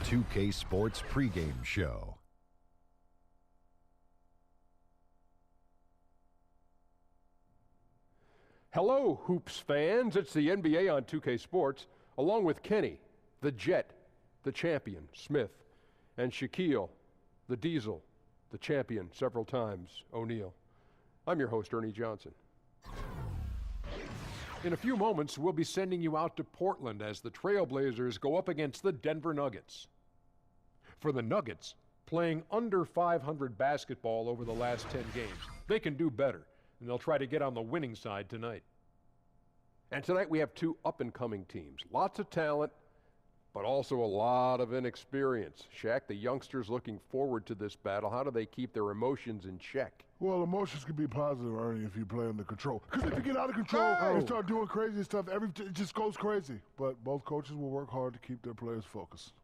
2K Sports pregame show. Hello, Hoops fans. It's the NBA on 2K Sports, along with Kenny, the Jet, the champion, Smith, and Shaquille, the Diesel, the champion several times, O'Neal. I'm your host, Ernie Johnson. In a few moments, we'll be sending you out to Portland as the Trailblazers go up against the Denver Nuggets. For the Nuggets, playing under 500 basketball over the last 10 games, they can do better, and they'll try to get on the winning side tonight. And tonight we have two up-and-coming teams. Lots of talent, but also a lot of inexperience. Shaq, the youngsters looking forward to this battle. How do they keep their emotions in check? Well, emotions can be positive, Ernie, if you play under control. Because if you get out of control and start doing crazy stuff, it just goes crazy. But both coaches will work hard to keep their players focused.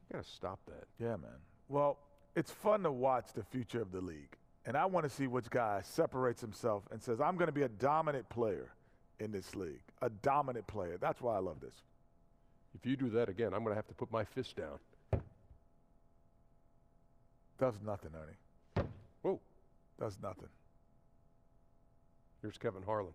You got to stop that. Yeah, man. Well, it's fun to watch the future of the league. And I want to see which guy separates himself and says, I'm going to be a dominant player in this league. A dominant player. That's why I love this. If you do that again, I'm going to have to put my fist down. Does nothing, Ernie. Whoa. Does nothing. Here's Kevin Harlan.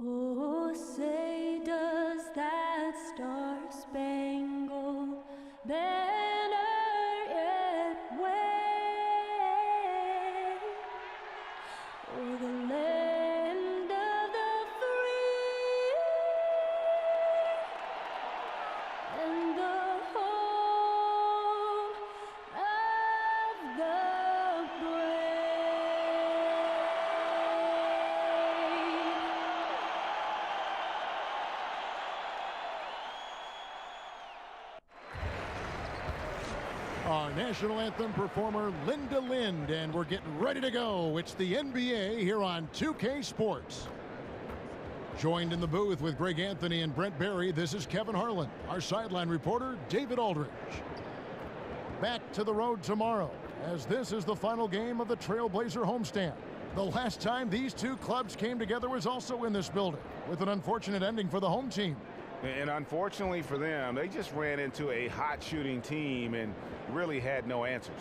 Oh, say does that star-spangled banner yet wave o'er the land of the free and the home of the brave? Our national anthem performer, Linda Lind, and we're getting ready to go. It's the NBA here on 2K Sports. Joined in the booth with Greg Anthony and Brent Barry, this is Kevin Harlan. Our sideline reporter, David Aldridge. Back to the road tomorrow, as this is the final game of the Trailblazer homestand. The last time these two clubs came together was also in this building, with an unfortunate ending for the home team. And unfortunately for them, they just ran into a hot shooting team and really had no answers.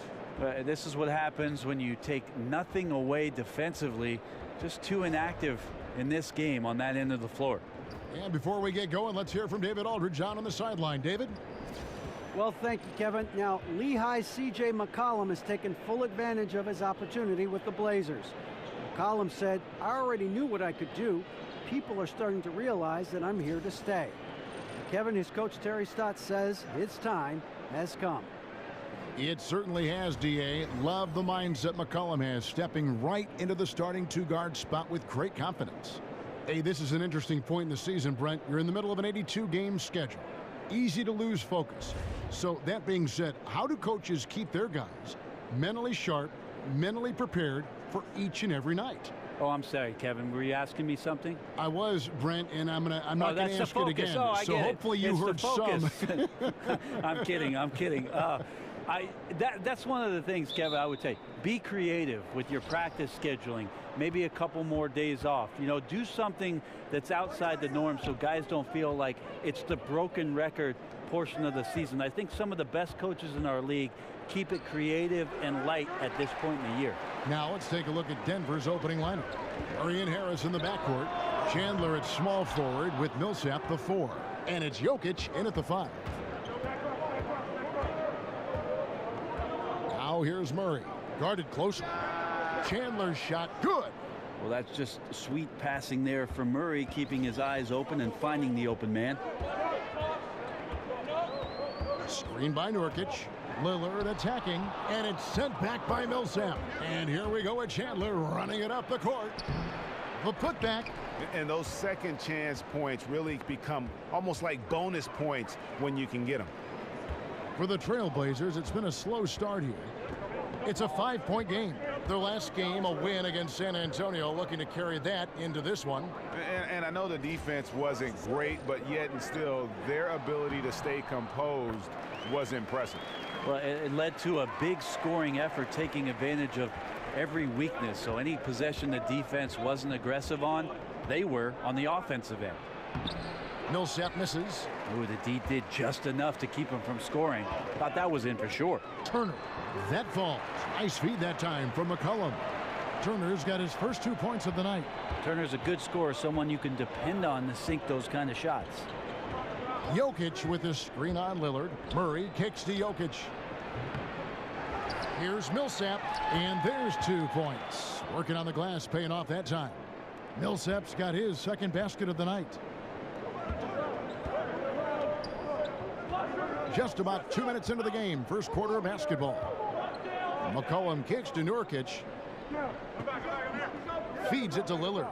This is what happens when you take nothing away defensively. Just too inactive in this game on that end of the floor. And before we get going, let's hear from David Aldridge on the sideline. David? Well, thank you, Kevin. Now, Lehigh's C.J. McCollum has taken full advantage of his opportunity with the Blazers. McCollum said, I already knew what I could do. People are starting to realize that I'm here to stay. Kevin, his coach Terry Stotts says its time has come. It certainly has, D.A. Love the mindset McCollum has, stepping right into the starting two-guard spot with great confidence. Hey, this is an interesting point in the season, Brent. You're in the middle of an 82-game schedule. Easy to lose focus. So that being said, how do coaches keep their guys mentally sharp, mentally prepared for each and every night? Oh, I'm sorry, Kevin. Were you asking me something? I was, Brent, and I'm not going to ask it again. Oh, I so get hopefully it. you It's heard the some. I'm kidding. That's one of the things, Kevin, I would say. Be creative with your practice scheduling. Maybe a couple more days off. You know, do something that's outside the norm so guys don't feel like it's the broken record portion of the season. I think some of the best coaches in our league keep it creative and light at this point in the year. Now let's take a look at Denver's opening lineup. Murray and Harris in the backcourt. Chandler at small forward with Millsap the 4. And it's Jokic in at the 5. Now here's Murray. Guarded closely. Chandler's shot good. Well, that's just sweet passing there for Murray, keeping his eyes open and finding the open man. Screen by Nurkic. Lillard attacking, and it's sent back by Millsap. And here we go with Chandler running it up the court. The putback. And those second chance points really become almost like bonus points when you can get them. For the Trailblazers, it's been a slow start here. It's a 5-point game. Their last game, a win against San Antonio, looking to carry that into this one. And I know the defense wasn't great, but yet and still, their ability to stay composed was impressive. Well, it led to a big scoring effort, taking advantage of every weakness. So any possession the defense wasn't aggressive on, they were on the offensive end. Millsap misses. Ooh, the D did just enough to keep him from scoring. Thought that was in for sure. Turner. That falls. Nice feed that time from McCollum. Turner's got his first 2 points of the night. Turner's a good scorer, someone you can depend on to sink those kind of shots. Jokic with a screen on Lillard. Murray kicks to Jokic. Here's Millsap, and there's 2 points. Working on the glass, paying off that time. Millsap's got his second basket of the night. Just about 2 minutes into the game, first quarter of basketball. McCollum kicks to Nurkic. Feeds it to Lillard.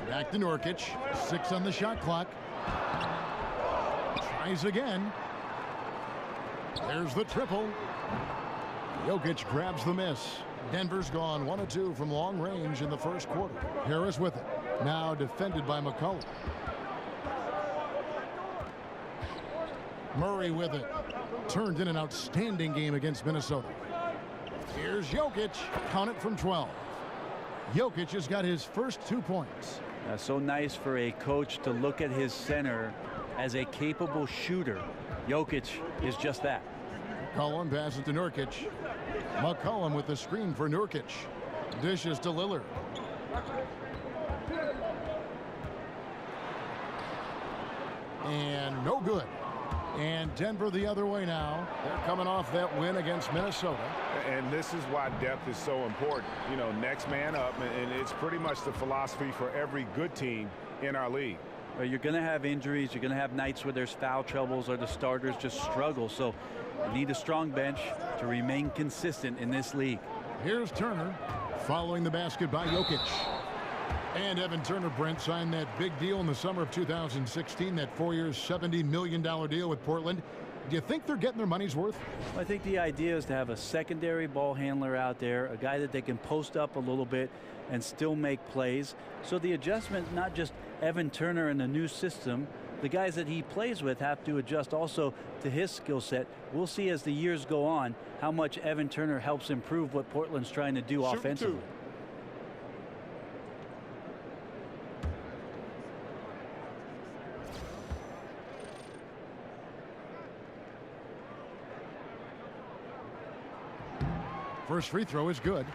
Back to Nurkic. 6 on the shot clock. Tries again. There's the triple. Jokic grabs the miss. Denver's gone 1 of 2 from long range in the first quarter. Harris with it. Now defended by McCollum. Murray with it. Turned in an outstanding game against Minnesota. Here's Jokic. Count it from 12. Jokic has got his first 2 points. So nice for a coach to look at his center as a capable shooter. Jokic is just that. McCollum passes to Nurkic. McCollum with the screen for Nurkic. Dishes to Lillard. And no good. And Denver the other way now. They're coming off that win against Minnesota. And this is why depth is so important. You know, next man up, and it's pretty much the philosophy for every good team in our league. Well, you're going to have injuries. You're going to have nights where there's foul troubles or the starters just struggle. So you need a strong bench to remain consistent in this league. Here's Turner following the basket by Jokic. And Evan Turner, Brent, signed that big deal in the summer of 2016, that 4-year, $70 million deal with Portland. Do you think they're getting their money's worth? I think the idea is to have a secondary ball handler out there, a guy that they can post up a little bit and still make plays. So the adjustment, not just Evan Turner in the new system, the guys that he plays with have to adjust also to his skill set. We'll see as the years go on how much Evan Turner helps improve what Portland's trying to do offensively. First free throw is good.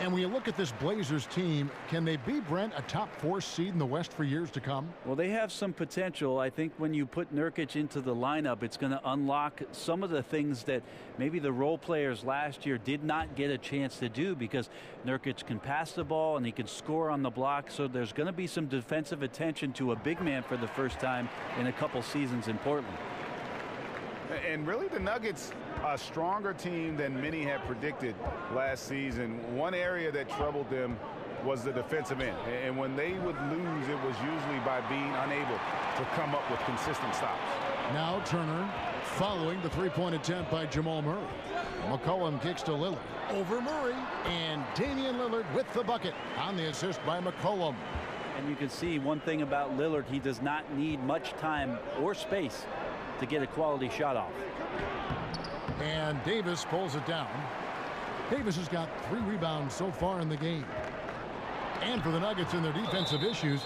And when you look at this Blazers team, can they be, Brent, a top 4 seed in the West for years to come? Well, they have some potential. I think when you put Nurkic into the lineup, it's going to unlock some of the things that maybe the role players last year did not get a chance to do, because Nurkic can pass the ball and he can score on the block. So there's going to be some defensive attention to a big man for the first time in a couple seasons in Portland. And really the Nuggets, a stronger team than many had predicted last season. One area that troubled them was the defensive end. And when they would lose, it was usually by being unable to come up with consistent stops. Now Turner following the three-point attempt by Jamal Murray. McCollum kicks to Lillard. Over Murray. And Damian Lillard with the bucket on the assist by McCollum. And you can see one thing about Lillard, he does not need much time or space to get a quality shot off. And Davis pulls it down. Davis has got 3 rebounds so far in the game. And for the Nuggets and their defensive issues,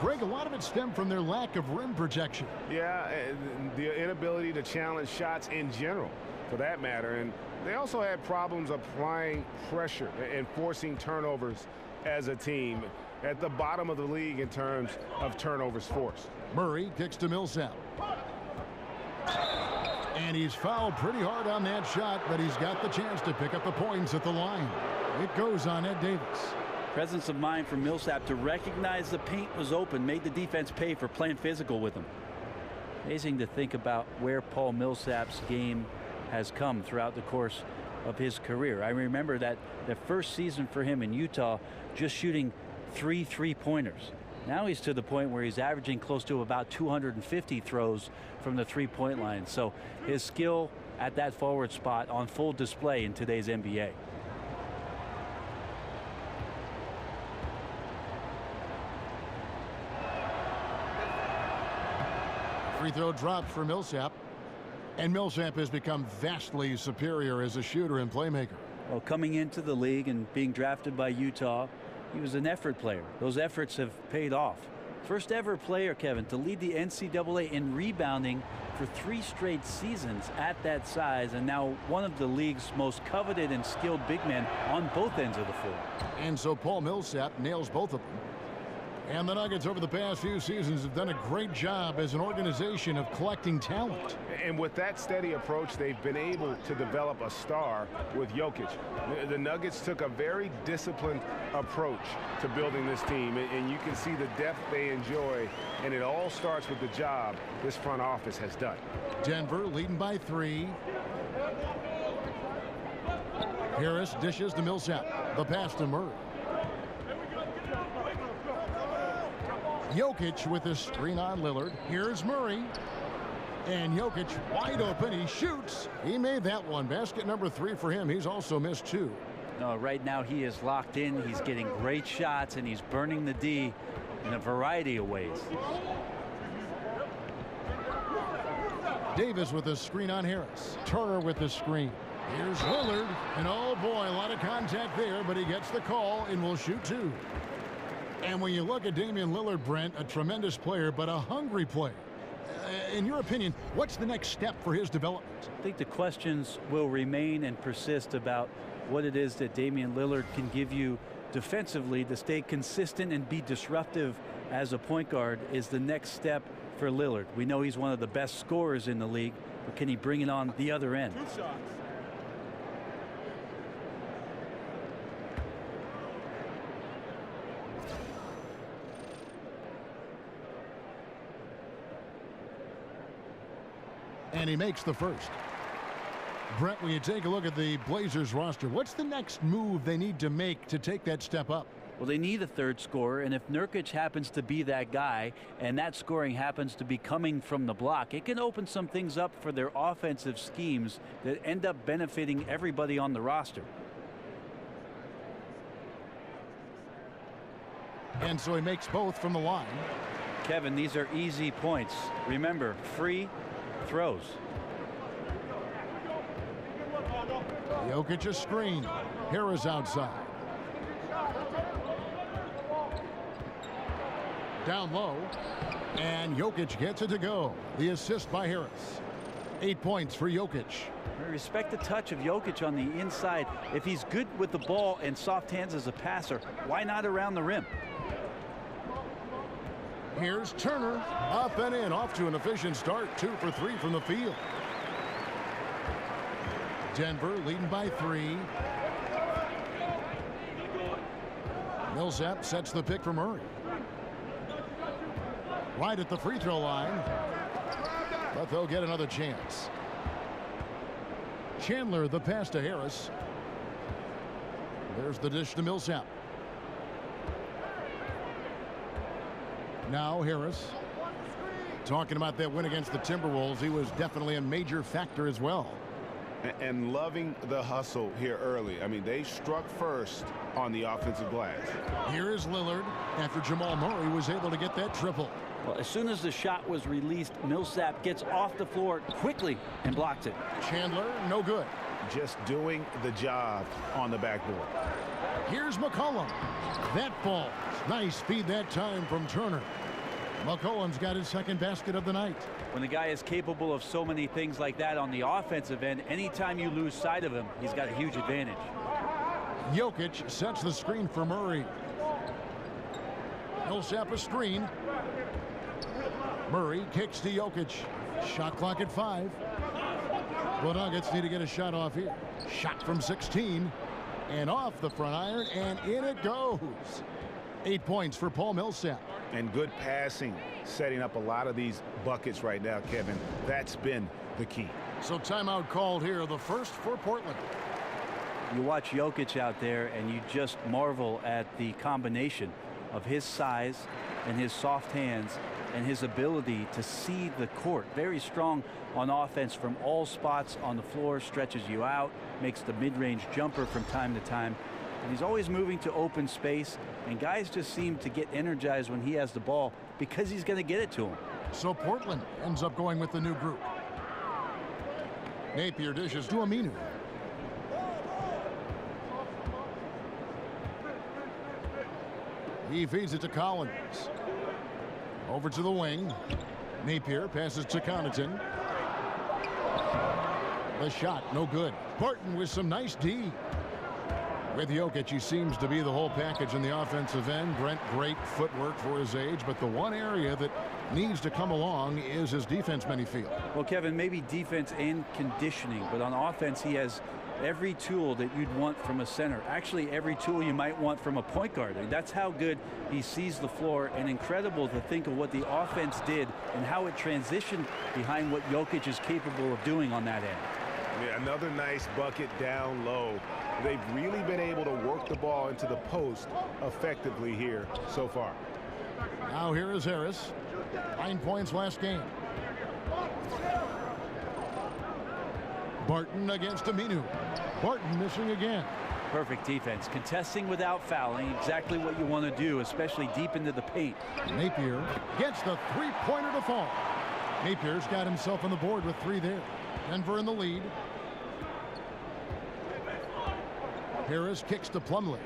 Greg, a lot of it stemmed from their lack of rim protection. Yeah, the inability to challenge shots in general, for that matter. And they also had problems applying pressure and forcing turnovers as a team, at the bottom of the league in terms of turnovers forced. Murray kicks to Millsap. And he's fouled pretty hard on that shot, but he's got the chance to pick up the points at the line. It goes on Ed Davis. Presence of mind from Millsap to recognize the paint was open, made the defense pay for playing physical with him. Amazing to think about where Paul Millsap's game has come throughout the course of his career. I remember that the first season for him in Utah, just shooting 3 3-pointers. Now he's to the point where he's averaging close to about 250 throws from the three-point line. So his skill at that forward spot on full display in today's NBA. Free throw dropped for Millsap. And Millsap has become vastly superior as a shooter and playmaker. Well, coming into the league and being drafted by Utah, he was an effort player. Those efforts have paid off. First ever player, Kevin, to lead the NCAA in rebounding for 3 straight seasons at that size, and now one of the league's most coveted and skilled big men on both ends of the floor. And so Paul Millsap nails both of them. And the Nuggets over the past few seasons have done a great job as an organization of collecting talent. And with that steady approach, they've been able to develop a star with Jokic. The Nuggets took a very disciplined approach to building this team, and you can see the depth they enjoy, and it all starts with the job this front office has done. Denver leading by 3. Harris dishes to Millsap. The pass to Murray. Jokic with a screen on Lillard. Here's Murray. And Jokic wide open. He shoots. He made that one. Basket number 3 for him. He's also missed 2. No, right now he is locked in. He's getting great shots, and he's burning the D in a variety of ways. Davis with a screen on Harris. Turner with the screen. Here's Lillard. And oh boy, a lot of contact there, but he gets the call and will shoot 2. And when you look at Damian Lillard, Brent, a tremendous player, but a hungry player. In your opinion, what's the next step for his development? I think the questions will remain and persist about what it is that Damian Lillard can give you defensively to stay consistent and be disruptive as a point guard is the next step for Lillard. We know he's one of the best scorers in the league, but can he bring it on the other end? 2 shots. And he makes the first. Brent, when you take a look at the Blazers roster, what's the next move they need to make to take that step up? Well, they need a third scorer, and if Nurkic happens to be that guy, and that scoring happens to be coming from the block, it can open some things up for their offensive schemes that end up benefiting everybody on the roster. And so he makes both from the line. Kevin, these are easy points. Remember, free throws. Jokic a screen. Harris outside. Down low. And Jokic gets it to go. The assist by Harris. 8 points for Jokic. I respect the touch of Jokic on the inside. If he's good with the ball and soft hands as a passer, why not around the rim? Here's Turner. Up and in. Off to an efficient start. 2 for 3 from the field. Denver leading by 3. Millsap sets the pick for Murray. Right at the free throw line. But they'll get another chance. Chandler the pass to Harris. There's the dish to Millsap. Now Harris. Talking about that win against the Timberwolves, he was definitely a major factor as well. And loving the hustle here early. I mean, they struck first on the offensive glass. Here is Lillard after Jamal Murray was able to get that triple. Well, as soon as the shot was released, Millsap gets off the floor quickly and blocks it. Chandler, no good. Just doing the job on the backboard. Here's McCollum. That falls. Nice feed that time from Turner. McCollum's got his second basket of the night. When the guy is capable of so many things like that on the offensive end, anytime you lose sight of him, he's got a huge advantage. Jokic sets the screen for Murray. Millsap a screen. Murray kicks to Jokic. Shot clock at 5. The Nuggets need to get a shot off here. Shot from 16. And off the front iron, and in it goes. 8 points for Paul Millsap. And good passing, setting up a lot of these buckets right now, Kevin. That's been the key. So timeout called here, the first for Portland. You watch Jokic out there, and you just marvel at the combination of his size and his soft hands and his ability to see the court. Very strong on offense from all spots on the floor, stretches you out, makes the mid-range jumper from time to time. And he's always moving to open space, and guys just seem to get energized when he has the ball because he's going to get it to him. So Portland ends up going with the new group. Napier dishes to Aminu. He feeds it to Collins. Over to the wing. Napier passes to Connaughton. The shot, no good. Barton with some nice D. With Jokic, he seems to be the whole package in the offensive end. Brent, great footwork for his age, but the one area that needs to come along is his defense, many feel. Well, Kevin, maybe defense and conditioning, but on offense, he has every tool that you'd want from a center. Actually, every tool you might want from a point guard. That's how good he sees the floor, and incredible to think of what the offense did and how it transitioned behind what Jokic is capable of doing on that end. Yeah, another nice bucket down low. They've really been able to work the ball into the post effectively here so far. Now here is Harris. 9 points last game. Barton against Aminu. Barton missing again. Perfect defense. Contesting without fouling. Exactly what you want to do, especially deep into the paint. Napier gets the three-pointer to fall. Napier's got himself on the board with 3 there. Denver in the lead. Harris kicks to Plumlee.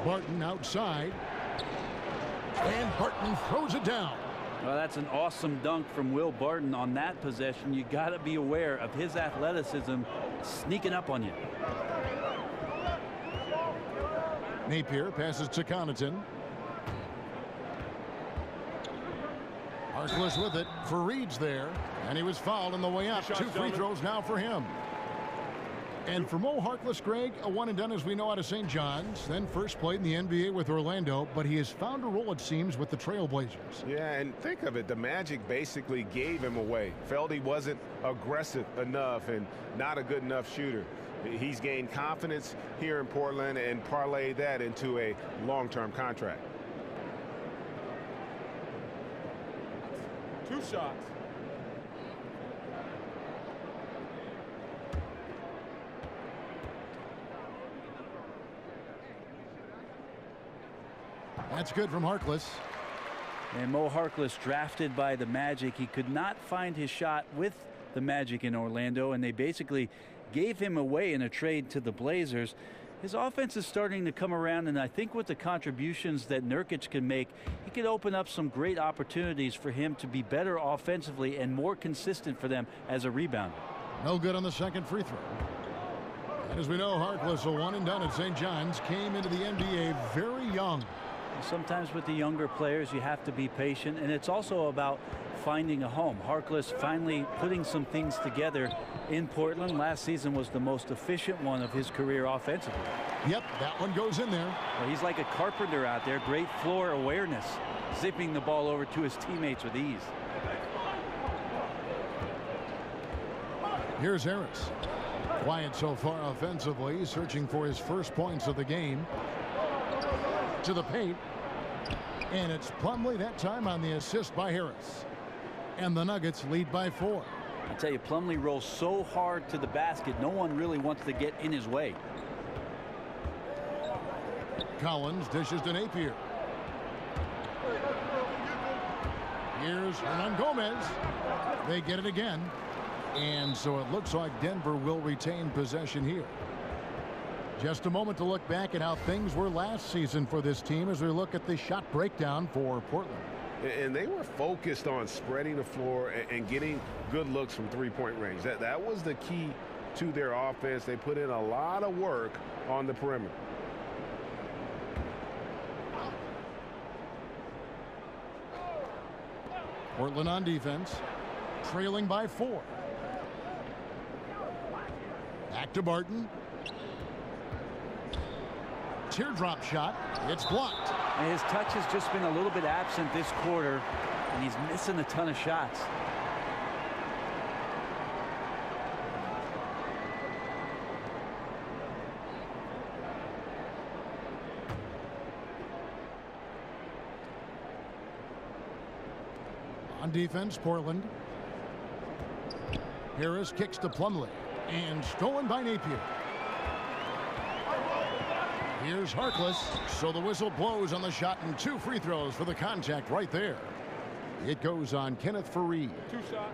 Barton outside. And Barton throws it down. Well, that's an awesome dunk from Will Barton on that possession. You got to be aware of his athleticism sneaking up on you. Napier passes to Connaughton. Harkless with it. Fareed's there. And he was fouled on the way up. 2 free throws now for him. And for Mo Harkless, Greg, a one and done as we know out of St. John's. Then first played in the NBA with Orlando, but he has found a role, it seems, with the Trailblazers. Yeah, and think of it, the Magic basically gave him away. Felt he wasn't aggressive enough and not a good enough shooter. He's gained confidence here in Portland and parlayed that into a long-term contract. 2 shots. That's good from Harkless. And Mo Harkless, drafted by the Magic. He could not find his shot with the Magic in Orlando, and they basically gave him away in a trade to the Blazers. His offense is starting to come around, and I think with the contributions that Nurkic can make, he could open up some great opportunities for him to be better offensively and more consistent for them as a rebounder. No good on the second free throw. And as we know, Harkless, a one and done at St. John's, came into the NBA very young. Sometimes with the younger players, you have to be patient, and it's also about finding a home. Harkless finally putting some things together in Portland. Last season was the most efficient one of his career offensively. Yep, that one goes in there. Well, he's like a carpenter out there. Great floor awareness, zipping the ball over to his teammates with ease. Here's Harris. Quiet so far offensively, searching for his first points of the game. To the paint, and it's Plumlee that time on the assist by Harris, and the Nuggets lead by 4. I tell you, Plumlee rolls so hard to the basket, no one really wants to get in his way. Collins dishes to Napier. Here's Hernan Gomez. They get it again, and so it looks like Denver will retain possession here. Just a moment to look back at how things were last season for this team as we look at the shot breakdown for Portland. And they were focused on spreading the floor and getting good looks from three-point range. That was the key to their offense. They put in a lot of work on the perimeter. Portland on defense, trailing by 4. Back to Barton. Teardrop shot. It's blocked. And his touch has just been a little bit absent this quarter, and he's missing a ton of shots. On defense, Portland. Harris kicks to Plumlee, and stolen by Napier. Here's Harkless, so the whistle blows on the shot, and 2 free throws for the contact right there. It goes on Kenneth Faried. 2 shots.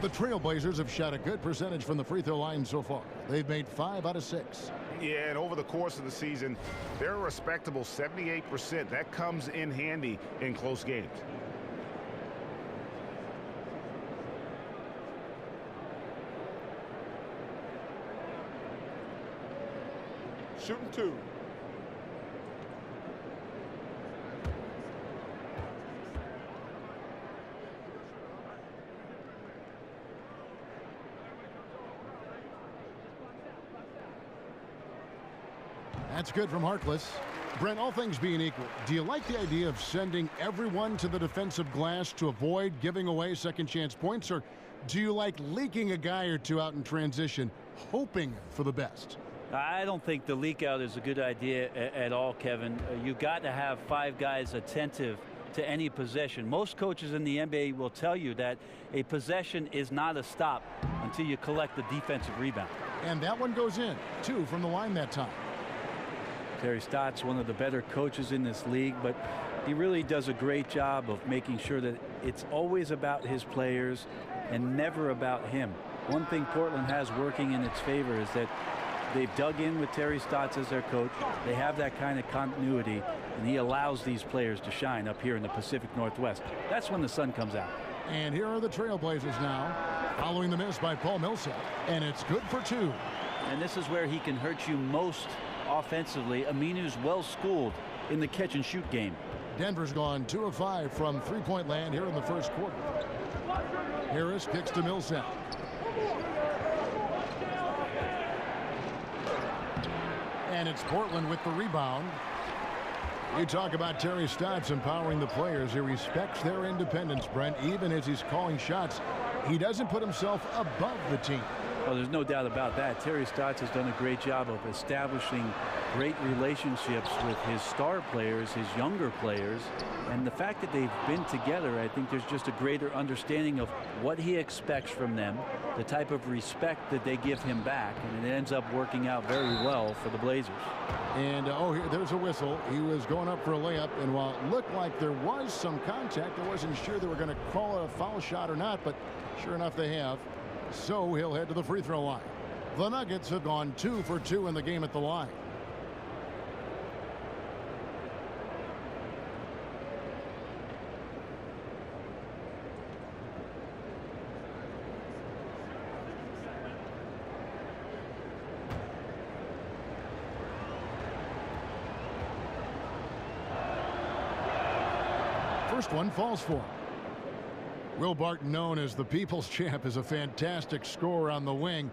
The Trailblazers have shot a good percentage from the free throw line so far. They've made 5 out of 6. Yeah, and over the course of the season, they're a respectable 78%. That comes in handy in close games. Shooting 2. That's good from Harkless. Brent, all things being equal, do you like the idea of sending everyone to the defensive glass to avoid giving away second chance points, or do you like leaking a guy or two out in transition, hoping for the best? I don't think the leak out is a good idea at all, Kevin. You got to have 5 guys attentive to any possession. Most coaches in the NBA will tell you that a possession is not a stop until you collect the defensive rebound. And that one goes in, 2 from the line that time. Terry Stott's one of the better coaches in this league, but he really does a great job of making sure that it's always about his players and never about him. One thing Portland has working in its favor is that they've dug in with Terry Stotts as their coach. They have that kind of continuity, and he allows these players to shine up here in the Pacific Northwest. That's when the sun comes out. And here are the Trailblazers now, following the miss by Paul Millsap, and it's good for 2. And this is where he can hurt you most offensively. Aminu's well schooled in the catch and shoot game. Denver's gone 2 of 5 from three-point land here in the first quarter. Harris kicks to Millsap. And it's Portland with the rebound. You talk about Terry Stotts empowering the players. He respects their independence, Brent, even as he's calling shots. He doesn't put himself above the team. Well, there's no doubt about that. Terry Stotts has done a great job of establishing great relationships with his star players, his younger players. And the fact that they've been together, I think there's just a greater understanding of what he expects from them, the type of respect that they give him back, and it ends up working out very well for the Blazers. And, there's a whistle. He was going up for a layup, and while it looked like there was some contact, I wasn't sure they were going to call it a foul shot or not, but sure enough they have. So he'll head to the free throw line. The Nuggets have gone 2 for 2 in the game at the line. First one falls for him. Will Barton, known as the People's Champ, is a fantastic scorer on the wing.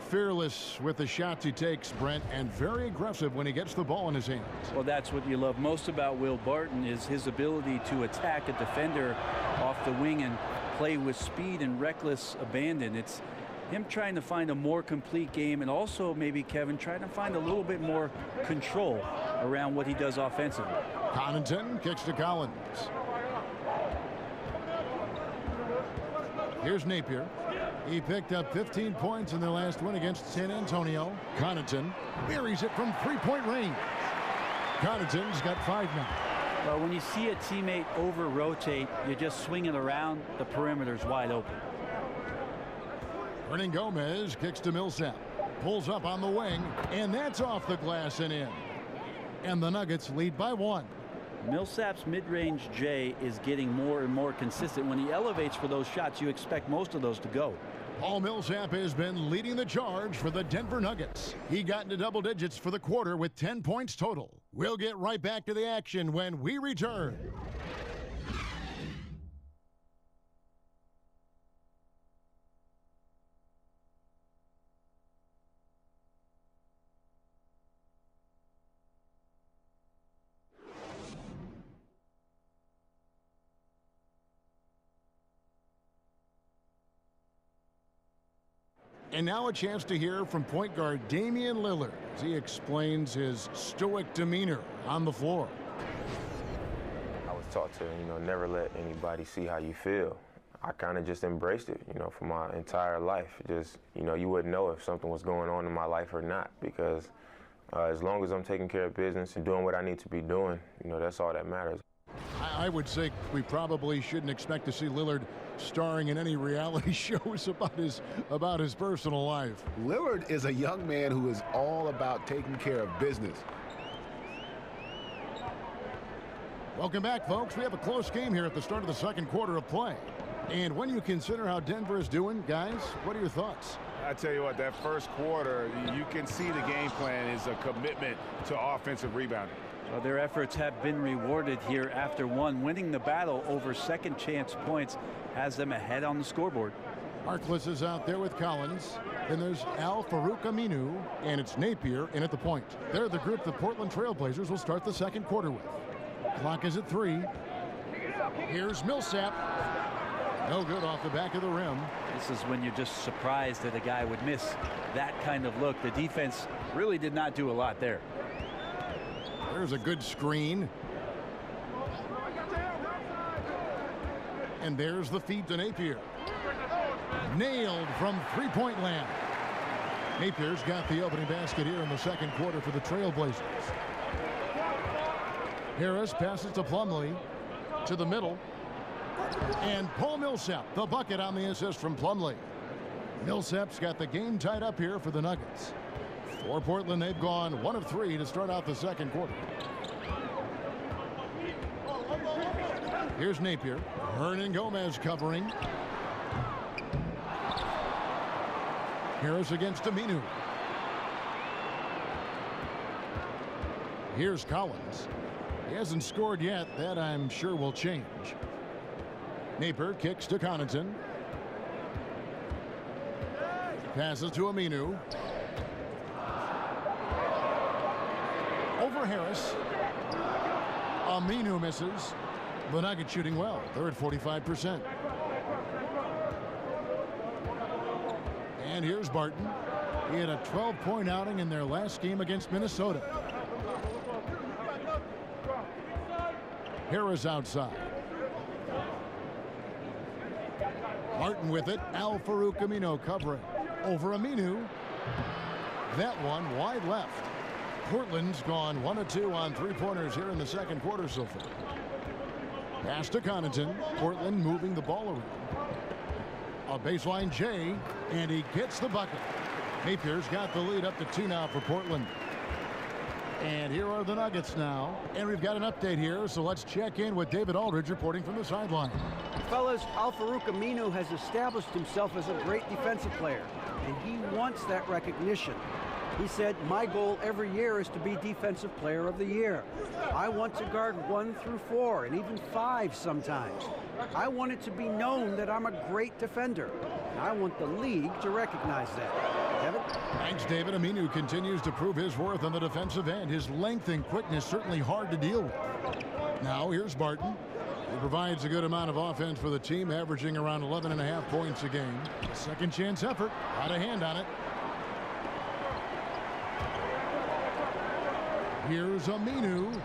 Fearless with the shots he takes, Brent, and very aggressive when he gets the ball in his hands. Well, that's what you love most about Will Barton, is his ability to attack a defender off the wing and play with speed and reckless abandon. It's him trying to find a more complete game, and also maybe, Kevin, trying to find a little bit more control around what he does offensively. Connaughton kicks to Collins. Here's Napier. He picked up 15 points in their last win against San Antonio. Connaughton buries it from three-point range. Connaughton's got 5 now. Well, when you see a teammate over-rotate, you just swing it around, the perimeter's wide open. Hernan Gomez kicks to Millsap. Pulls up on the wing, and that's off the glass and in. And the Nuggets lead by 1. Millsap's mid-range J is getting more and more consistent. When he elevates for those shots, you expect most of those to go. Paul Millsap has been leading the charge for the Denver Nuggets. He got into double digits for the quarter with 10 points total. We'll get right back to the action when we return. And now a chance to hear from point guard Damian Lillard as he explains his stoic demeanor on the floor. I was taught to, never let anybody see how you feel. I kind of just embraced it, for my entire life. Just, you wouldn't know if something was going on in my life or not, because as long as I'm taking care of business and doing what I need to be doing, that's all that matters. I would say we probably shouldn't expect to see Lillard starring in any reality shows about his personal life. Lillard is a young man who is all about taking care of business. Welcome back, folks. We have a close game here at the start of the second quarter of play. And when you consider how Denver is doing, guys, what are your thoughts? I tell you what, that first quarter, you can see the game plan is a commitment to offensive rebounding. Well, their efforts have been rewarded here after one. Winning the battle over second chance points has them ahead on the scoreboard. Harkless is out there with Collins. Then there's Al-Farouq Aminu, and it's Napier in at the point. They're the group the Portland Trailblazers will start the second quarter with. Clock is at 3. Here's Millsap. No good off the back of the rim. This is when you're just surprised that a guy would miss that kind of look. The defense really did not do a lot there. There's a good screen. And there's the feed to Napier. Nailed from three-point land. Napier's got the opening basket here in the second quarter for the Trailblazers. Harris passes to Plumlee to the middle. And Paul Millsap, the bucket on the assist from Plumlee. Millsap's got the game tied up here for the Nuggets. For Portland, they've gone 1 of 3 to start out the second quarter. Here's Napier. Hernan Gomez covering. Harris against Aminu. Here's Collins. He hasn't scored yet. That, I'm sure, will change. Napier kicks to Connaughton. Passes to Aminu. Over Harris. Aminu misses. The Nuggets shooting well. They're at 45%. And here's Barton. He had a 12-point outing in their last game against Minnesota. Harris outside. Martin with it. Al-Farouq Aminu covering. Over Aminu. That one wide left. Portland's gone 1 of 2 on three-pointers here in the second quarter so far. Pass to Connaughton. Portland moving the ball around. A baseline J, and he gets the bucket. Napier's got the lead up to 2 now for Portland. And here are the Nuggets now. And we've got an update here, so let's check in with David Aldridge reporting from the sideline. Fellas, Al-Farouq Aminu has established himself as a great defensive player, and he wants that recognition. He said, my goal every year is to be Defensive Player of the Year. I want to guard 1 through 4 and even 5 sometimes. I want it to be known that I'm a great defender. And I want the league to recognize that. Kevin? Thanks, David. Aminu continues to prove his worth on the defensive end. His length and quickness certainly hard to deal with. Now here's Barton. He provides a good amount of offense for the team, averaging around 11.5 points a game. Second chance effort. Got a hand on it. Here's Aminu.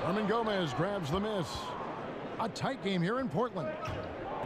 Hernan Gomez grabs the miss. A tight game here in Portland.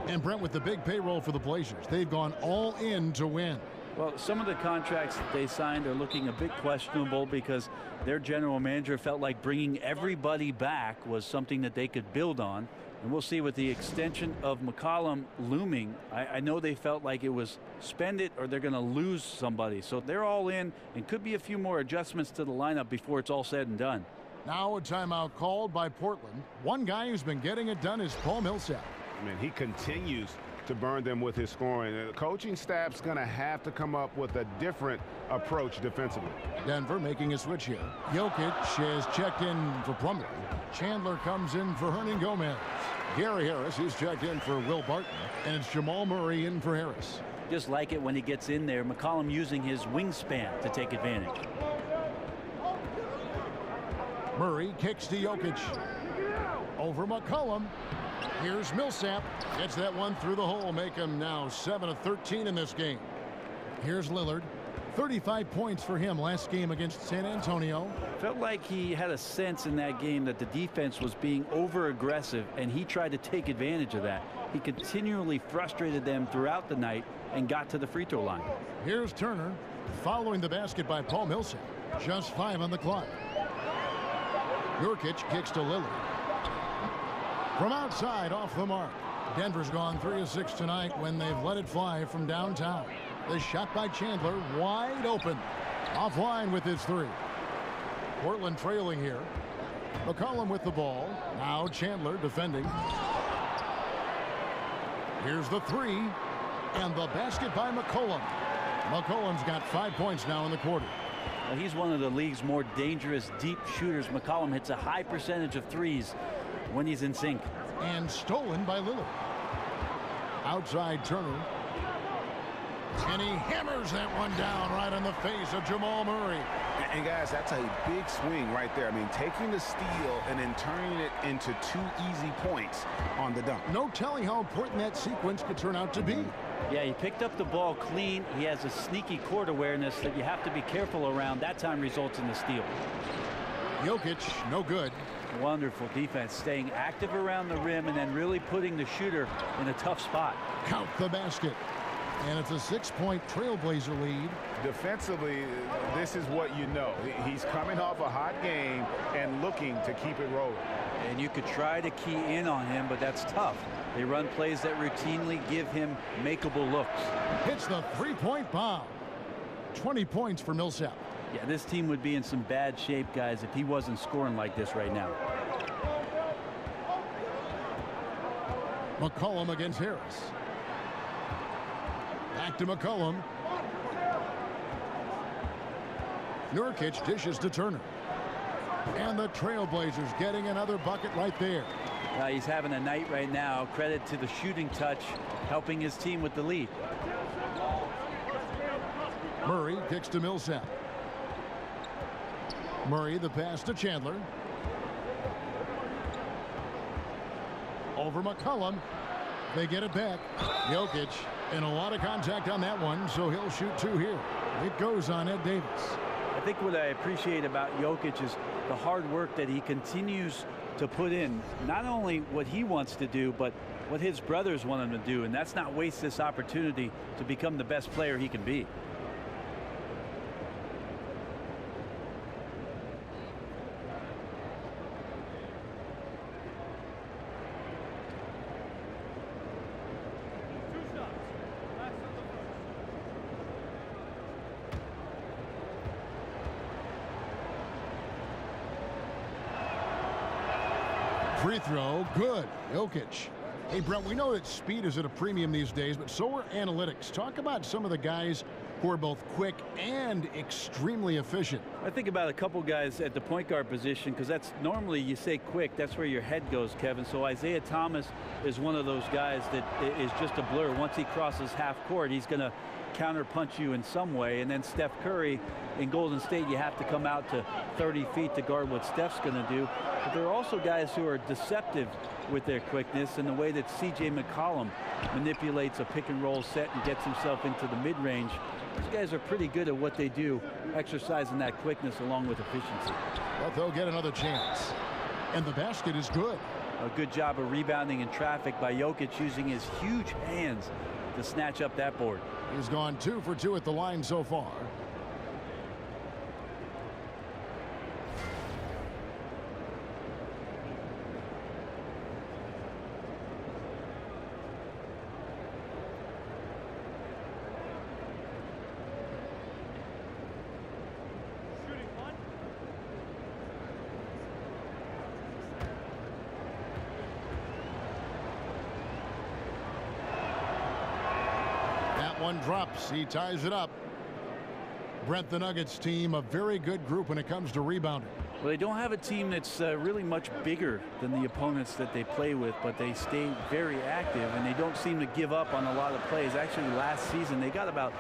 And Brent, with the big payroll for the Blazers, they've gone all in to win. Well, some of the contracts that they signed are looking a bit questionable because their general manager felt like bringing everybody back was something that they could build on. And we'll see with the extension of McCollum looming. I know they felt like it was spend it or they're going to lose somebody. So they're all in and could be a few more adjustments to the lineup before it's all said and done. Now a timeout called by Portland. One guy who's been getting it done is Paul Millsap. I mean, he continues to burn them with his scoring. The coaching staff's going to have to come up with a different approach defensively. Denver making a switch here. Jokic has checked in for Plumlee. Chandler comes in for Hernan Gomez. Gary Harris is checked in for Will Barton. And it's Jamal Murray in for Harris. Just like it when he gets in there. McCollum using his wingspan to take advantage. Murray kicks to Jokic. Over McCollum. Here's Millsap. Gets that one through the hole. Make him now 7 of 13 in this game. Here's Lillard. 35 points for him last game against San Antonio. Felt like he had a sense in that game that the defense was being over aggressive, and he tried to take advantage of that. He continually frustrated them throughout the night and got to the free throw line. Here's Turner following the basket by Paul Millsap. Just 5 on the clock. Jokic kicks to Lillard. From outside, off the mark. Denver's gone 3 of 6 tonight when they've let it fly from downtown. The shot by Chandler, wide open. Offline with his 3. Portland trailing here. McCollum with the ball. Now Chandler defending. Here's the 3. And the basket by McCollum. McCollum's got 5 points now in the quarter. Well, he's one of the league's more dangerous deep shooters. McCollum hits a high percentage of threes when he's in sync. And stolen by Lillard. Outside Turner. And he hammers that one down right in the face of Jamal Murray. And guys, that's a big swing right there. I mean, taking the steal and then turning it into 2 easy points on the dunk. No telling how important that sequence could turn out to be. Yeah, he picked up the ball clean. He has a sneaky court awareness that you have to be careful around. That time results in the steal. Jokic, no good. Wonderful defense, staying active around the rim and then really putting the shooter in a tough spot. Count the basket. And it's a 6-point Trailblazer lead. Defensively, this is what you know. He's coming off a hot game and looking to keep it rolling. And you could try to key in on him, but that's tough. They run plays that routinely give him makeable looks. Hits the 3-point bomb. 20 points for Millsap. Yeah, this team would be in some bad shape, guys, if he wasn't scoring like this right now. McCollum against Harris. Back to McCollum. Nurkic dishes to Turner. And the Trailblazers getting another bucket right there. He's having a night right now. Credit to the shooting touch, helping his team with the lead. Murray kicks to Millsap. Murray the pass to Chandler. Over McCollum. They get it back. Jokic, and a lot of contact on that one, so he'll shoot 2 here. It goes on Ed Davis. I think what I appreciate about Jokic is the hard work that he continues to put in. Not only what he wants to do, but what his brothers want him to do, and that's not waste this opportunity to become the best player he can be. Free throw, good. Jokic. Hey, Brent, we know that speed is at a premium these days, but so are analytics. Talk about some of the guys who are both quick and extremely efficient. I think about a couple guys at the point guard position, because that's normally you say quick, that's where your head goes, Kevin. So Isaiah Thomas is one of those guys that is just a blur. Once he crosses half court, he's going to counter punch you in some way. And then Steph Curry in Golden State, you have to come out to 30 feet to guard what Steph's going to do. But there are also guys who are deceptive with their quickness, and the way that C.J. McCollum manipulates a pick and roll set and gets himself into the mid-range. These guys are pretty good at what they do, exercising that quickness along with efficiency. But they'll get another chance. And the basket is good. A good job of rebounding in traffic by Jokic, using his huge hands to snatch up that board. He's gone 2 for 2 at the line so far. One drops. He ties it up. Brent, the Nuggets team, a very good group when it comes to rebounding. Well, they don't have a team that's really much bigger than the opponents that they play with, but they stay very active, and they don't seem to give up on a lot of plays. Actually, last season, they got about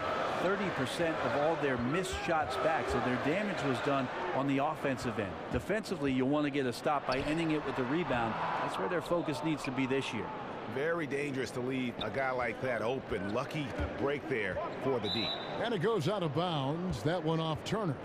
30% of all their missed shots back, so their damage was done on the offensive end. Defensively, you'll want to get a stop by ending it with a rebound. That's where their focus needs to be this year. Very dangerous to leave a guy like that open. Lucky break there for the D. And it goes out of bounds. That one off Turner.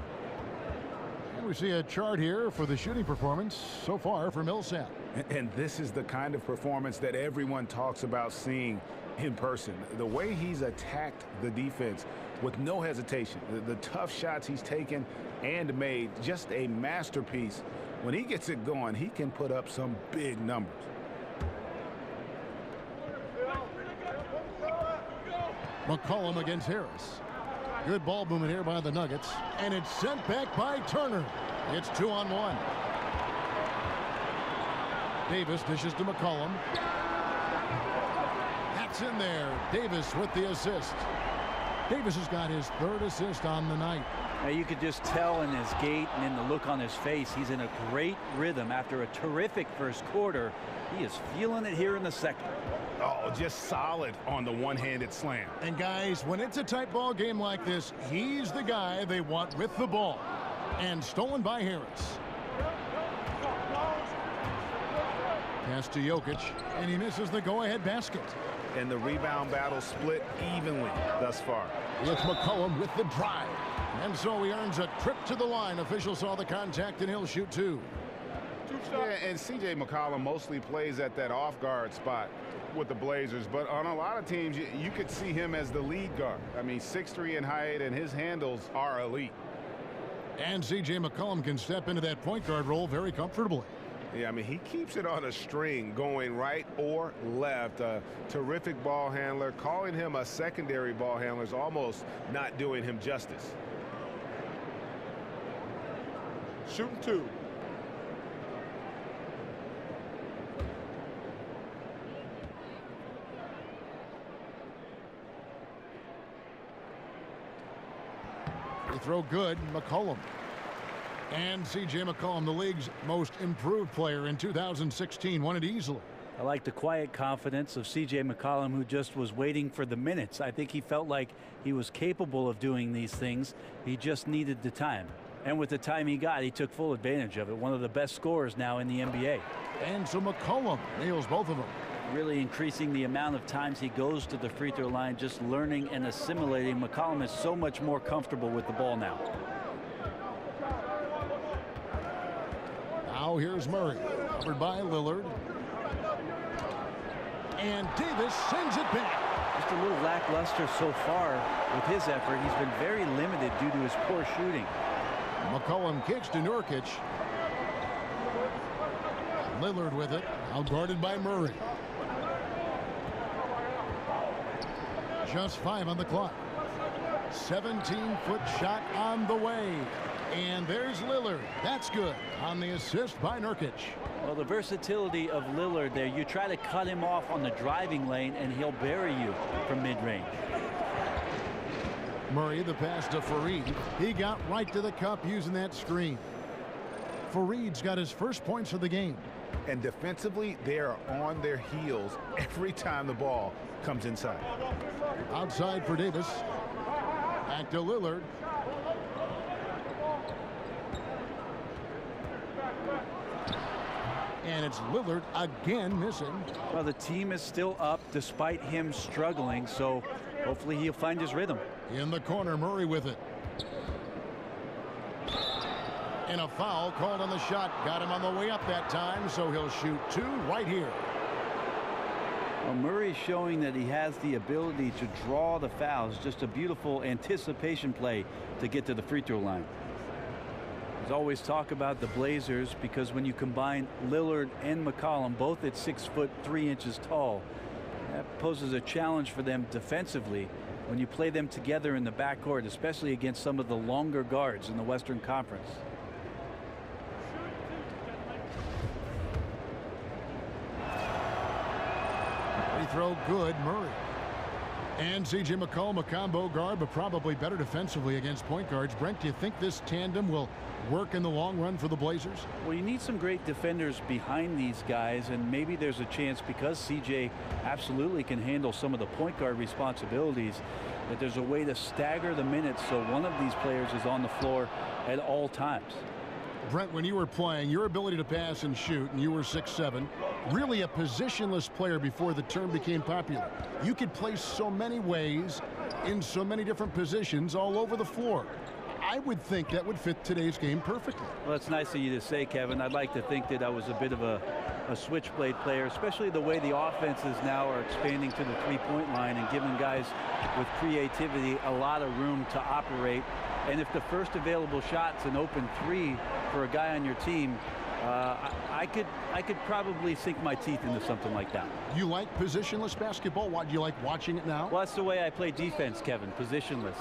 And we see a chart here for the shooting performance so far for Millsap. And this is the kind of performance that everyone talks about seeing in person. The way he's attacked the defense with no hesitation. The tough shots he's taken and made, just a masterpiece. When he gets it going, he can put up some big numbers. McCollum against Harris. Good ball movement here by the Nuggets. And it's sent back by Turner. It's 2-on-1. Davis dishes to McCollum. That's in there. Davis with the assist. Davis has got his 3rd assist on the night. Now you could just tell in his gait and in the look on his face, he's in a great rhythm after a terrific first quarter. He is feeling it here in the second. Oh, just solid on the one-handed slam. And guys, when it's a tight ball game like this, he's the guy they want with the ball. And stolen by Harris. Pass to Jokic, and he misses the go-ahead basket. And the rebound battle split evenly thus far. It's McCollum with the drive. And so he earns a trip to the line. Officials saw the contact, and he'll shoot 2. Yeah, and C.J. McCollum mostly plays at that off-guard spot with the Blazers, but on a lot of teams, you could see him as the lead guard. I mean, 6'3" in height, and his handles are elite. And C.J. McCollum can step into that point guard role very comfortably. Yeah, I mean, he keeps it on a string going right or left. A terrific ball handler. Calling him a secondary ball handler is almost not doing him justice. Shooting 2. They throw good. McCollum. And C.J. McCollum, the league's most improved player in 2016, won it easily. I like the quiet confidence of C.J. McCollum, who just was waiting for the minutes. I think he felt like he was capable of doing these things. He just needed the time. And with the time he got, he took full advantage of it. One of the best scorers now in the NBA. And so McCollum nails both of them. Really increasing the amount of times he goes to the free throw line, just learning and assimilating. McCollum is so much more comfortable with the ball now. Now here's Murray, covered by Lillard. And Davis sends it back. Just a little lackluster so far with his effort. He's been very limited due to his poor shooting. McCollum kicks to Nurkic. Lillard with it, outguarded by Murray. Just 5 on the clock. 17-foot shot on the way. And there's Lillard. That's good on the assist by Nurkic. Well, the versatility of Lillard there, you try to cut him off on the driving lane and he'll bury you from mid-range. Murray, the pass to Fareed. He got right to the cup using that screen. Fareed's got his first points of the game. And defensively, they are on their heels every time the ball comes inside. Outside for Davis. Back to Lillard. And it's Lillard again missing. Well, the team is still up despite him struggling, so hopefully he'll find his rhythm. In the corner, Murray with it. And a foul called on the shot. Got him on the way up that time, so he'll shoot 2 right here. Well, Murray's showing that he has the ability to draw the fouls. Just a beautiful anticipation play to get to the free throw line. There's always talk about the Blazers because when you combine Lillard and McCollum, both at 6'3" tall, that poses a challenge for them defensively when you play them together in the backcourt, especially against some of the longer guards in the Western Conference. Free throw good, Murray. And C.J. McCollum, a combo guard, but probably better defensively against point guards. Brent, do you think this tandem will work in the long run for the Blazers? Well, you need some great defenders behind these guys, and maybe there's a chance because C.J. absolutely can handle some of the point guard responsibilities that there's a way to stagger the minutes so one of these players is on the floor at all times. Brent, when you were playing, your ability to pass and shoot, and you were 6'7", really a positionless player before the term became popular. You could play so many ways in so many different positions all over the floor. I would think that would fit today's game perfectly. Well, it's nice of you to say, Kevin. I'd like to think that I was a bit of a switchblade player, especially the way the offenses now are expanding to the three-point line and giving guys with creativity a lot of room to operate. And if the first available shot's an open 3 for a guy on your team, I could probably sink my teeth into something like that. You like positionless basketball? Why do you like watching it now? Well, that's the way I play defense, Kevin, positionless.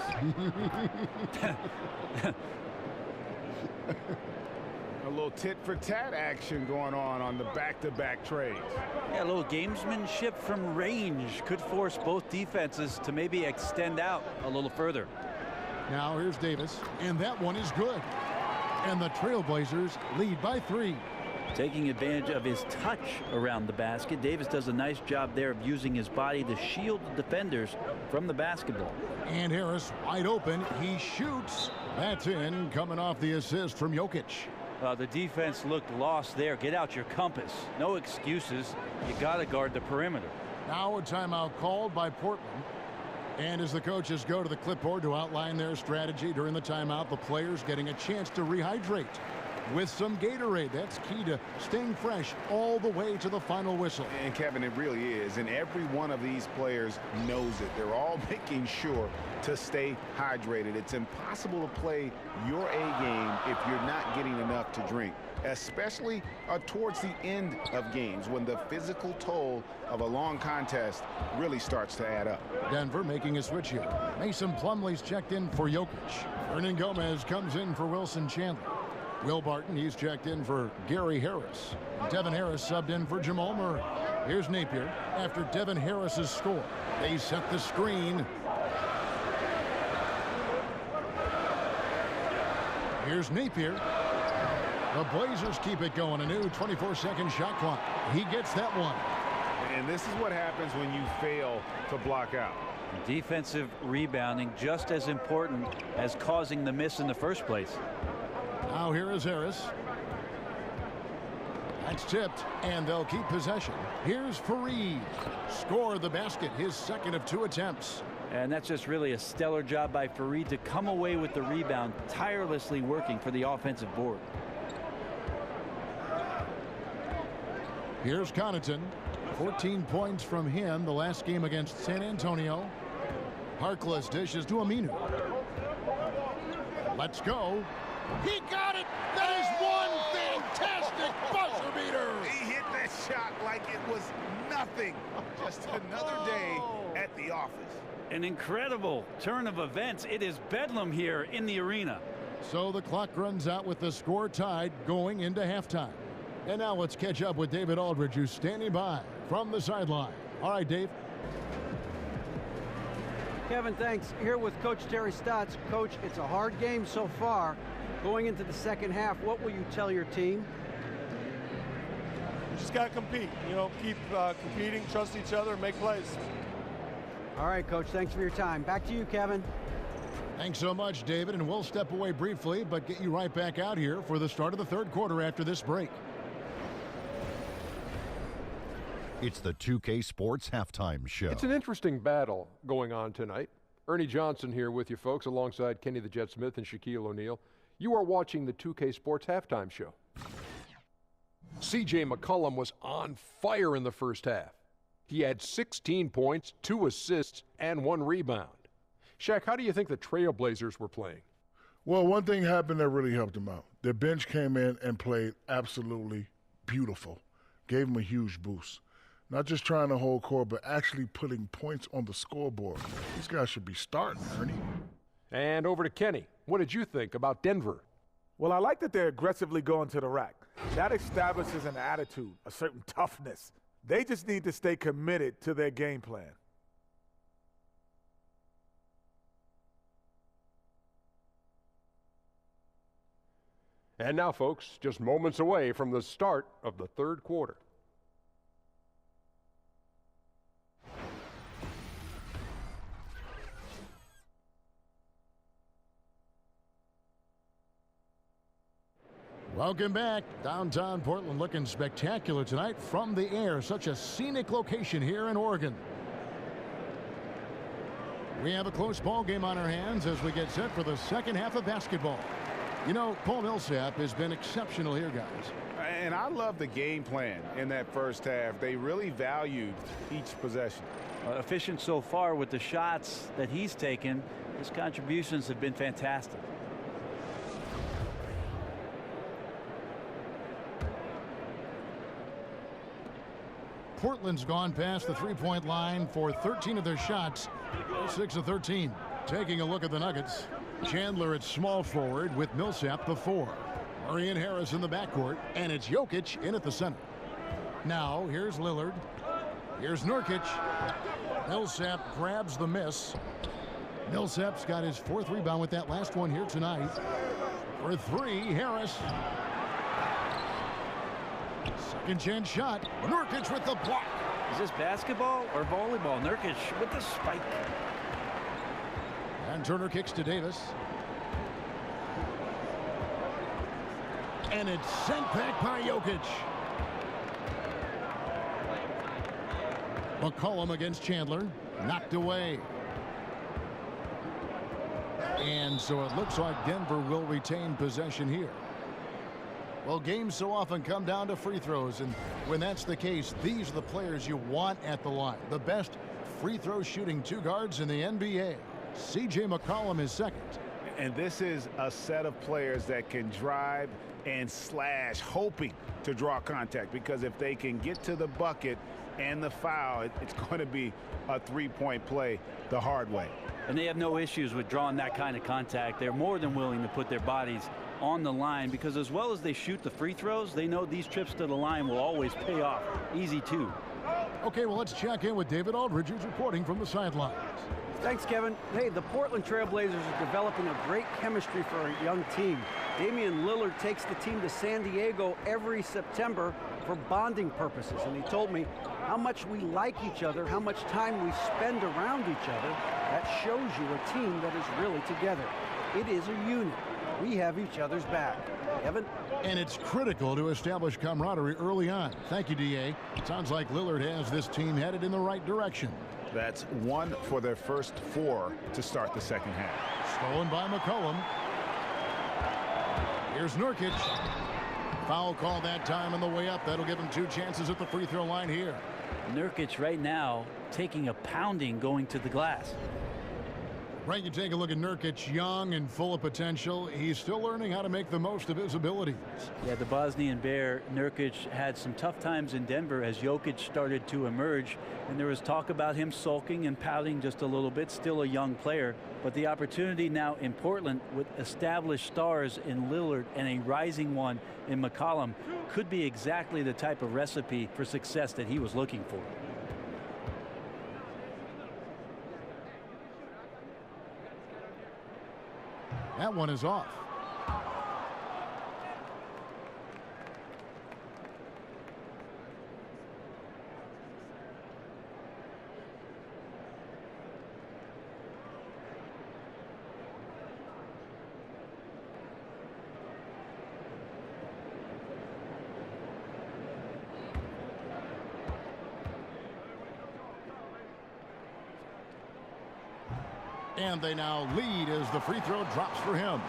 A little tit-for-tat action going on the back-to-back trades. Yeah, a little gamesmanship from range could force both defenses to maybe extend out a little further. Now here's Davis, and that one is good. And the Trailblazers lead by 3. Taking advantage of his touch around the basket, Davis does a nice job there of using his body to shield the defenders from the basketball. And Harris wide open. He shoots. That's in, coming off the assist from Jokic. The defense looked lost there. Get out your compass. No excuses. You got to guard the perimeter. Now a timeout called by Portland. And as the coaches go to the clipboard to outline their strategy during the timeout, the players getting a chance to rehydrate with some Gatorade. That's key to staying fresh all the way to the final whistle. And Kevin, it really is. And every one of these players knows it. They're all making sure to stay hydrated. It's impossible to play your A game if you're not getting enough to drink, especially towards the end of games when the physical toll of a long contest really starts to add up. Denver making a switch here. Mason Plumlee's checked in for Jokic. Hernan Gomez comes in for Wilson Chandler. Will Barton, he's checked in for Gary Harris. Devin Harris subbed in for Jamal Murray. Here's Napier after Devin Harris's score. They set the screen. Here's Napier. The Blazers keep it going. A new 24-second shot clock. He gets that one. And this is what happens when you fail to block out. Defensive rebounding just as important as causing the miss in the first place. Now here is Harris. That's tipped, and they'll keep possession. Here's Fareed. Scored the basket, his second of 2 attempts. And that's just really a stellar job by Fareed to come away with the rebound, tirelessly working for the offensive board. Here's Connaughton. 14 points from him the last game against San Antonio. Harkless dishes to Aminu. Let's go. He got it. That is one fantastic buzzer beater. He hit that shot like it was nothing. Just another day at the office. An incredible turn of events. It is bedlam here in the arena. So the clock runs out with the score tied going into halftime. And now let's catch up with David Aldridge, who's standing by from the sideline. All right, Dave. Kevin, thanks. Here with Coach Terry Stotts. Coach, it's a hard game so far. Going into the second half, what will you tell your team? You just got to compete. You know, keep competing, trust each other, and make plays. All right, Coach, thanks for your time. Back to you, Kevin. Thanks so much, David, and we'll step away briefly, but get you right back out here for the start of the third quarter after this break. It's the 2K Sports Halftime Show. It's an interesting battle going on tonight. Ernie Johnson here with you folks, alongside Kenny the Jet Smith and Shaquille O'Neal. You are watching the 2K Sports Halftime Show. C.J. McCollum was on fire in the first half. He had 16 points, 2 assists, and 1 rebound. Shaq, how do you think the Trailblazers were playing? Well, one thing happened that really helped them out. Their bench came in and played absolutely beautiful. Gave them a huge boost. Not just trying to hold court, but actually putting points on the scoreboard. These guys should be starting, Ernie. And over to Kenny. What did you think about Denver? Well, I like that they're aggressively going to the rack. That establishes an attitude, a certain toughness. They just need to stay committed to their game plan. And now, folks, just moments away from the start of the third quarter. Welcome back. Downtown Portland looking spectacular tonight from the air. Such a scenic location here in Oregon. We have a close ball game on our hands as we get set for the second half of basketball. You know, Paul Millsap has been exceptional here, guys. And I love the game plan in that first half. They really valued each possession. Efficient so far with the shots that he's taken. His contributions have been fantastic. Portland's gone past the three-point line for 13 of their shots. 6 of 13. Taking a look at the Nuggets. Chandler at small forward with Millsap the 4. Murray and Harris in the backcourt, and it's Jokic in at the center. Now, here's Lillard. Here's Nurkic. Millsap grabs the miss. Millsap's got his 4th rebound with that last one here tonight. For 3, Harris. Second chance shot. Nurkic with the block. Is this basketball or volleyball? Nurkic with the spike. And Turner kicks to Davis. And it's sent back by Jokic. McCollum against Chandler. Knocked away. And so it looks like Denver will retain possession here. Well, games so often come down to free throws, and when that's the case, these are the players you want at the line. The best free throw shooting 2 guards in the NBA. C.J. McCollum is second. And this is a set of players that can drive and slash, hoping to draw contact, because if they can get to the bucket and the foul, it's going to be a three-point play the hard way. And they have no issues with drawing that kind of contact. They're more than willing to put their bodies on the line, because as well as they shoot the free throws, they know these trips to the line will always pay off. Easy too. Okay, well, let's check in with David Aldridge, who's reporting from the sidelines. Thanks, Kevin. Hey, the Portland Trailblazers are developing a great chemistry for a young team. Damian Lillard takes the team to San Diego every September for bonding purposes, and he told me how much we like each other, how much time we spend around each other. That shows you a team that is really together. It is a unit. We have each other's back. Evan? And it's critical to establish camaraderie early on. Thank you, D.A. Sounds like Lillard has this team headed in the right direction. That's 1 for their first 4 to start the second half. Stolen by McCollum. Here's Nurkic. Foul call that time on the way up. That'll give him 2 chances at the free throw line here. Nurkic right now taking a pounding going to the glass. Right, you take a look at Nurkic, young and full of potential. He's still learning how to make the most of his abilities. Yeah, the Bosnian Bear, Nurkic, had some tough times in Denver as Jokic started to emerge, and there was talk about him sulking and pouting just a little bit. Still a young player, but the opportunity now in Portland with established stars in Lillard and a rising one in McCollum could be exactly the type of recipe for success that he was looking for. That one is off. And they now lead as the free throw drops for him.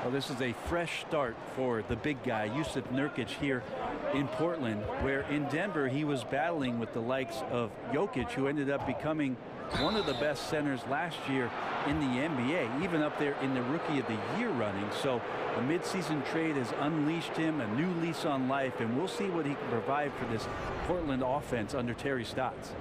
Well, this is a fresh start for the big guy, Jusuf Nurkic, here in Portland, where in Denver he was battling with the likes of Jokic, who ended up becoming one of the best centers last year in the NBA, even up there in the Rookie of the Year running. So a midseason trade has unleashed him, a new lease on life, and we'll see what he can provide for this Portland offense under Terry Stotts.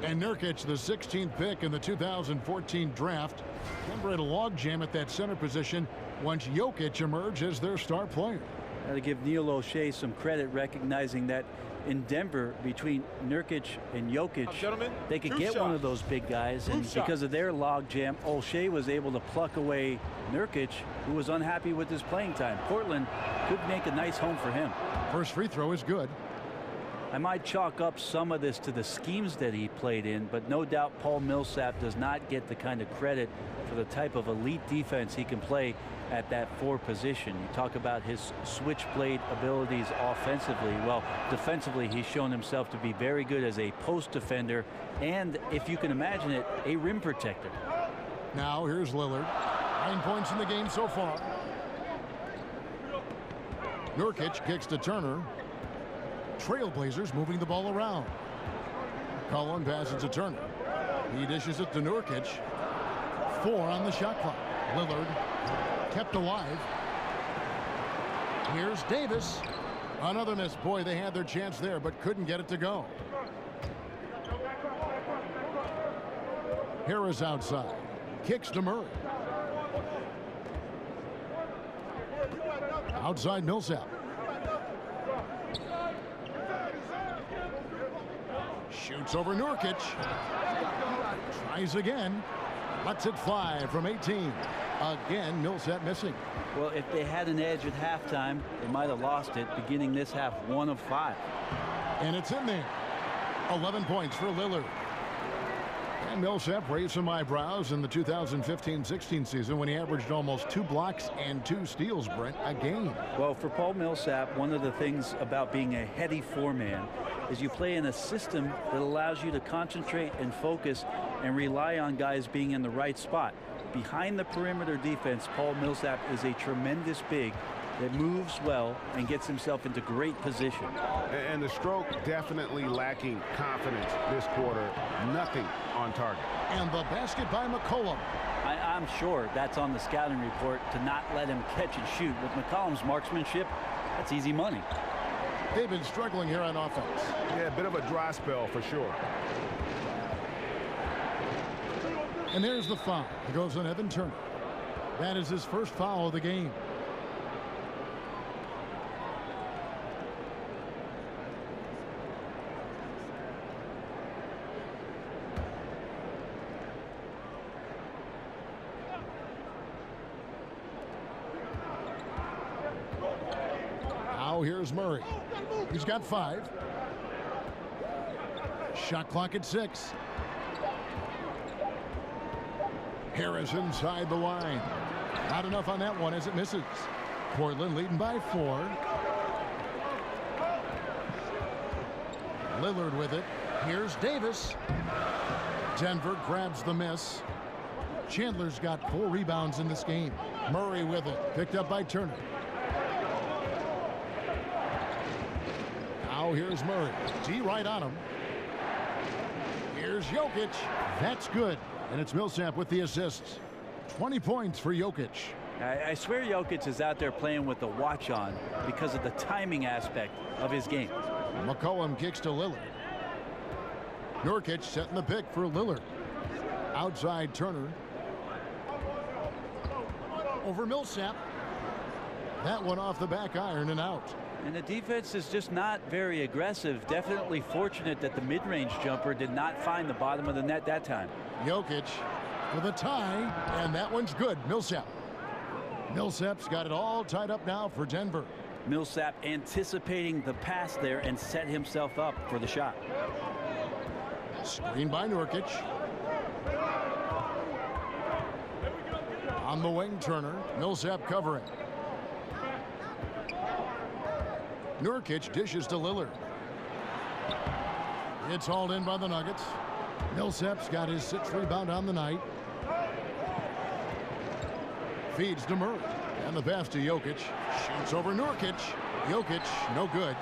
And Nurkic, the 16th pick in the 2014 draft, Denver had a logjam at that center position once Jokic emerged as their star player. Got to give Neil O'Shea some credit, recognizing that in Denver, between Nurkic and Jokic, they could get one of those big guys, and because of their logjam, O'Shea was able to pluck away Nurkic, who was unhappy with his playing time. Portland could make a nice home for him. First free throw is good. I might chalk up some of this to the schemes that he played in, but no doubt Paul Millsap does not get the kind of credit for the type of elite defense he can play at that 4 position. You talk about his switchblade abilities offensively. Well, defensively, he's shown himself to be very good as a post defender and, if you can imagine it, a rim protector. Now here's Lillard. 9 points in the game so far. Nurkic kicks to Turner. Trailblazers moving the ball around. McCollum passes to Turner. He dishes it to Nurkic. 4 on the shot clock. Lillard kept alive. Here's Davis. Another miss. Boy, they had their chance there, but couldn't get it to go. Harris outside. Kicks to Murray. Outside Millsap. Shoots over Nurkic. Tries again. Lets it fly from 18. Again, Millsap missing. Well, if they had an edge at halftime, they might have lost it. Beginning this half, 1 of 5. And it's in there. 11 points for Lillard. And Millsap raised some eyebrows in the 2015-16 season when he averaged almost 2 blocks and 2 steals, Brent, a game. Well, for Paul Millsap, one of the things about being a heady 4-man is you play in a system that allows you to concentrate and focus and rely on guys being in the right spot. Behind the perimeter defense, Paul Millsap is a tremendous big that moves well and gets himself into great position. And the stroke definitely lacking confidence this quarter. Nothing on target. And the basket by McCollum. I'm sure that's on the scouting report to not let him catch and shoot. With McCollum's marksmanship, that's easy money. They've been struggling here on offense. Yeah, a bit of a dry spell for sure. And there's the foul. It goes on Evan Turner. That is his first foul of the game. Now here's Murray. He's got 5. Shot clock at 6. Harris inside the line. Not enough on that one as it misses. Portland leading by 4. Lillard with it. Here's Davis. Denver grabs the miss. Chandler's got 4 rebounds in this game. Murray with it. Picked up by Turner. Now here's Murray. D right on him. Here's Jokic. That's good. And it's Millsap with the assists. 20 points for Jokic. I swear Jokic is out there playing with the watch on because of the timing aspect of his game. McCollum kicks to Lillard. Nurkic setting the pick for Lillard. Outside Turner. Over Millsap. That one off the back iron and out. And the defense is just not very aggressive. Definitely fortunate that the mid-range jumper did not find the bottom of the net that time. Jokic for the tie, and that one's good. Millsap. Millsap's got it all tied up now for Denver. Millsap anticipating the pass there and set himself up for the shot. Screen by Nurkic. On the wing, Turner. Millsap covering. Nurkic dishes to Lillard. It's hauled in by the Nuggets. Millsap's got his 6th rebound on the night. Feeds to Murray. And the pass to Jokic. Shoots over Nurkic. Jokic, no good.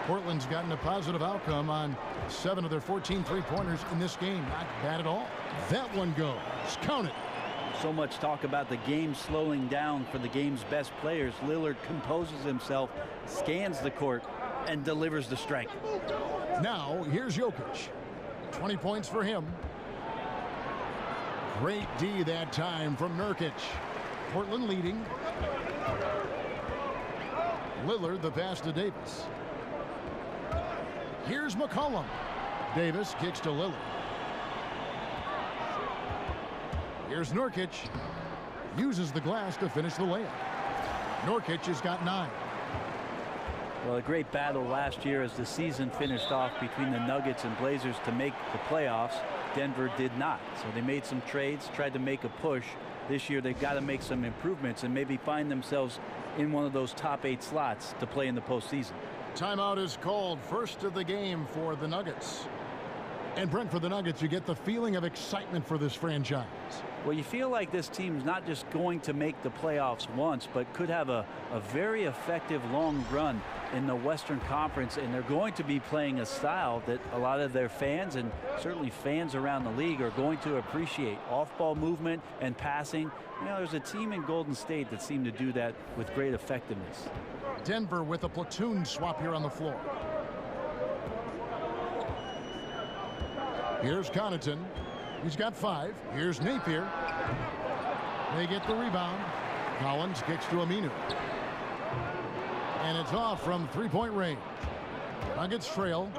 Portland's gotten a positive outcome on 7 of their 14 three-pointers in this game. Not bad at all. That one goes. Count it. So much talk about the game slowing down for the game's best players. Lillard composes himself, scans the court, and delivers the strike. Now, here's Jokic. 20 points for him. Great D that time from Nurkic. Portland leading. Lillard, the pass to Davis. Here's McCollum. Davis kicks to Lillard. Here's Nurkic. Uses the glass to finish the layup. Nurkic has got 9. Well, a great battle last year as the season finished off between the Nuggets and Blazers to make the playoffs. Denver did not. So they made some trades, tried to make a push. This year they've got to make some improvements and maybe find themselves in one of those top 8 slots to play in the postseason. Timeout is called. First of the game for the Nuggets. And Brent, for the Nuggets, you get the feeling of excitement for this franchise. Well, you feel like this team's not just going to make the playoffs once, but could have a very effective long run in the Western Conference, and they're going to be playing a style that a lot of their fans and certainly fans around the league are going to appreciate. Off-ball movement and passing. You know, there's a team in Golden State that seemed to do that with great effectiveness. Denver with a platoon swap here on the floor. Here's Connaughton. He's got 5. Here's Napier. They get the rebound. Collins kicks to Aminu. And it's off from three-point range. Nuggets trail.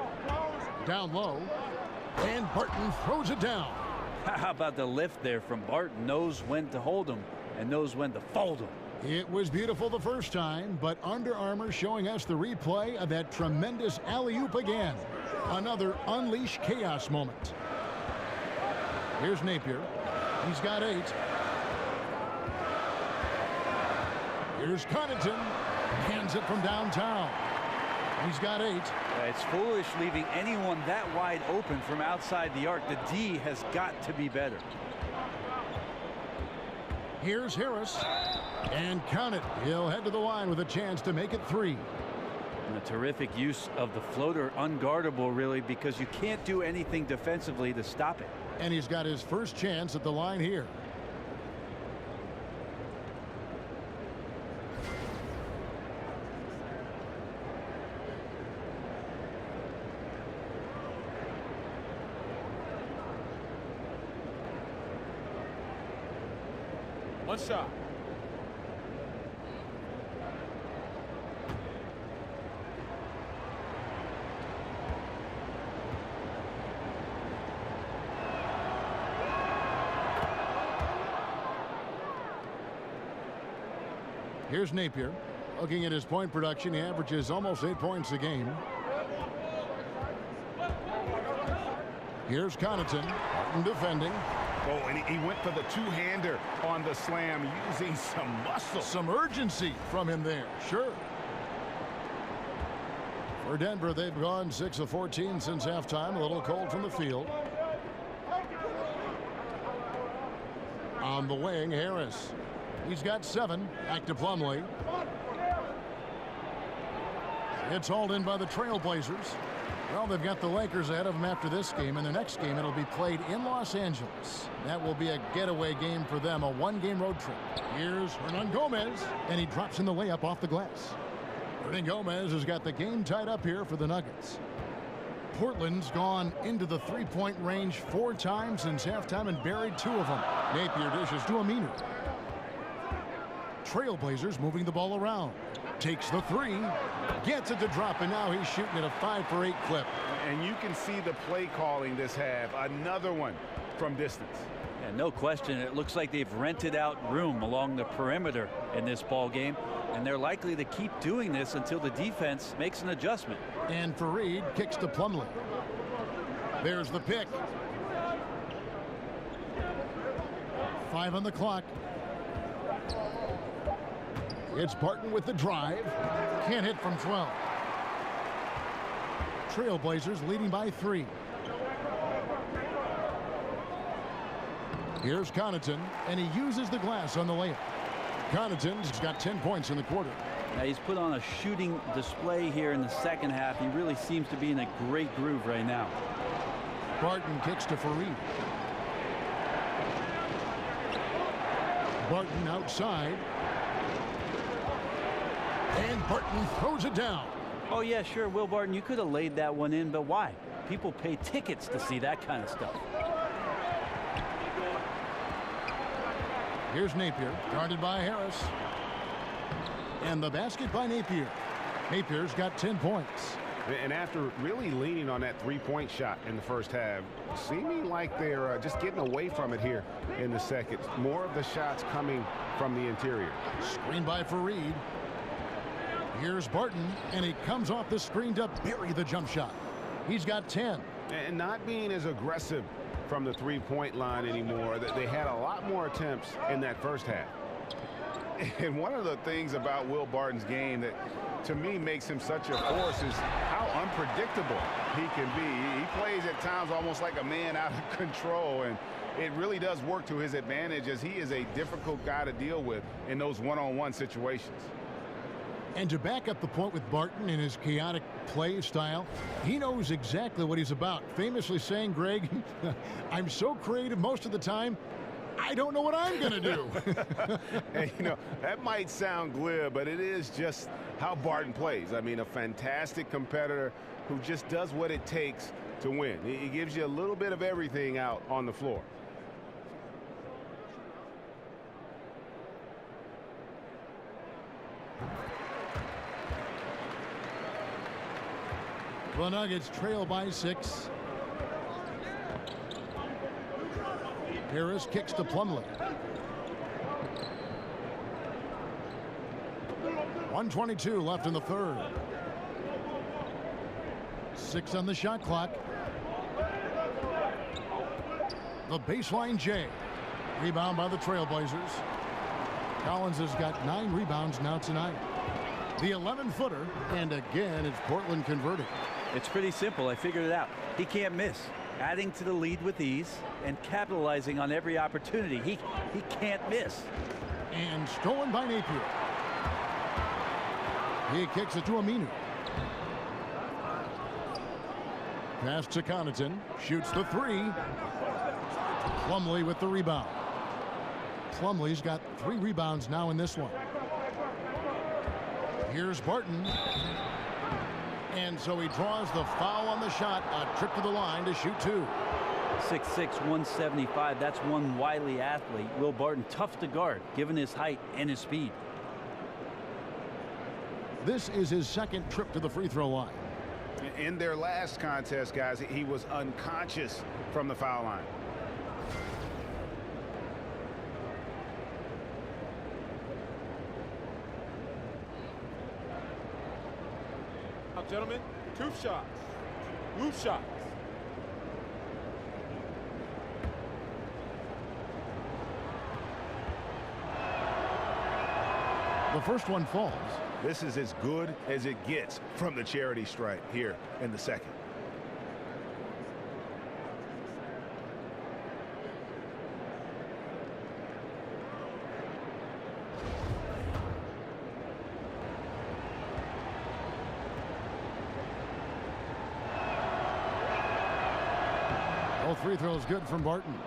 Down low. And Barton throws it down. How about the lift there from Barton? Knows when to hold him and knows when to fold him. It was beautiful the first time, but Under Armour showing us the replay of that tremendous alley-oop again. Another unleash chaos moment. Here's Napier. He's got 8. Here's Connaughton. Cans it from downtown. He's got 8. It's foolish leaving anyone that wide open from outside the arc. The D has got to be better. Here's Harris. And count it. He'll head to the line with a chance to make it 3. And a terrific use of the floater, unguardable really, because you can't do anything defensively to stop it. And he's got his first chance at the line here. One shot. Here's Napier. Looking at his point production, he averages almost 8 points a game. Here's Connaughton. Barton defending. Oh, and he went for the two-hander on the slam, using some muscle. Some urgency from him there. Sure. For Denver, they've gone 6 of 14 since halftime. A little cold from the field. On the wing, Harris. He's got 7. Back to Plumlee. It's hauled in by the Trailblazers. Well, they've got the Lakers ahead of them after this game. And the next game, it'll be played in Los Angeles. That will be a getaway game for them, a one-game road trip. Here's Hernangomez, and he drops in the layup off the glass. Hernangomez has got the game tied up here for the Nuggets. Portland's gone into the three-point range 4 times since halftime and buried 2 of them. Napier dishes to Aminu. Trailblazers moving the ball around. Takes the 3, gets it to drop, and now he's shooting at a 5 for 8 clip. And you can see the play calling this half. Another one from distance. Yeah, no question. It looks like they've rented out room along the perimeter in this ball game, and they're likely to keep doing this until the defense makes an adjustment. And Fareed kicks to Plumlee. There's the pick. 5 on the clock. It's Barton with the drive. Can't hit from 12. Trailblazers leading by 3. Here's Connaughton, and he uses the glass on the layup. Connaughton's got 10 points in the quarter. Now he's put on a shooting display here in the second half. He really seems to be in a great groove right now. Barton kicks to Fareed. Barton outside. And Barton throws it down. Oh, yeah, sure, Will Barton, you could have laid that one in, but why? People pay tickets to see that kind of stuff. Here's Napier, guarded by Harris. And the basket by Napier. Napier's got 10 points. And after really leaning on that three-point shot in the first half, seeming like they're just getting away from it here in the second. More of the shots coming from the interior. Screen by Fareed. Here's Barton, and he comes off the screen to bury the jump shot. He's got 10. And not being as aggressive from the three-point line anymore. They had a lot more attempts in that first half. And one of the things about Will Barton's game that, to me, makes him such a force is how unpredictable he can be. He plays at times almost like a man out of control, and it really does work to his advantage as he is a difficult guy to deal with in those one-on-one situations. And to back up the point with Barton in his chaotic play style, he knows exactly what he's about. Famously saying, Greg, I'm so creative most of the time, I don't know what I'm going to do. And, you know, that might sound glib, but it is just how Barton plays. I mean, a fantastic competitor who just does what it takes to win. He gives you a little bit of everything out on the floor. The Nuggets trail by 6. Harris kicks to Plumlee. 1:22 left in the third. 6 on the shot clock. The baseline J. Rebound by the Trailblazers. Collins has got 9 rebounds now tonight. The 11-footer, and again it's Portland converting. It's pretty simple. I figured it out. He can't miss. Adding to the lead with ease and capitalizing on every opportunity. He can't miss. And stolen by Napier. He kicks it to Aminu. Pass to Connaughton. Shoots the 3. Plumlee with the rebound. Plumlee's got 3 rebounds now in this one. Here's Barton. And so he draws the foul on the shot. A trip to the line to shoot 2. 6'6", 175. That's one wily athlete. Will Barton, tough to guard, given his height and his speed. This is his second trip to the free throw line. In their last contest, guys, he was unconscious from the foul line. Now, gentlemen, 2 shots. Loose shots. The first one falls. This is as good as it gets from the charity stripe here in the second. Both free throws good from Barton.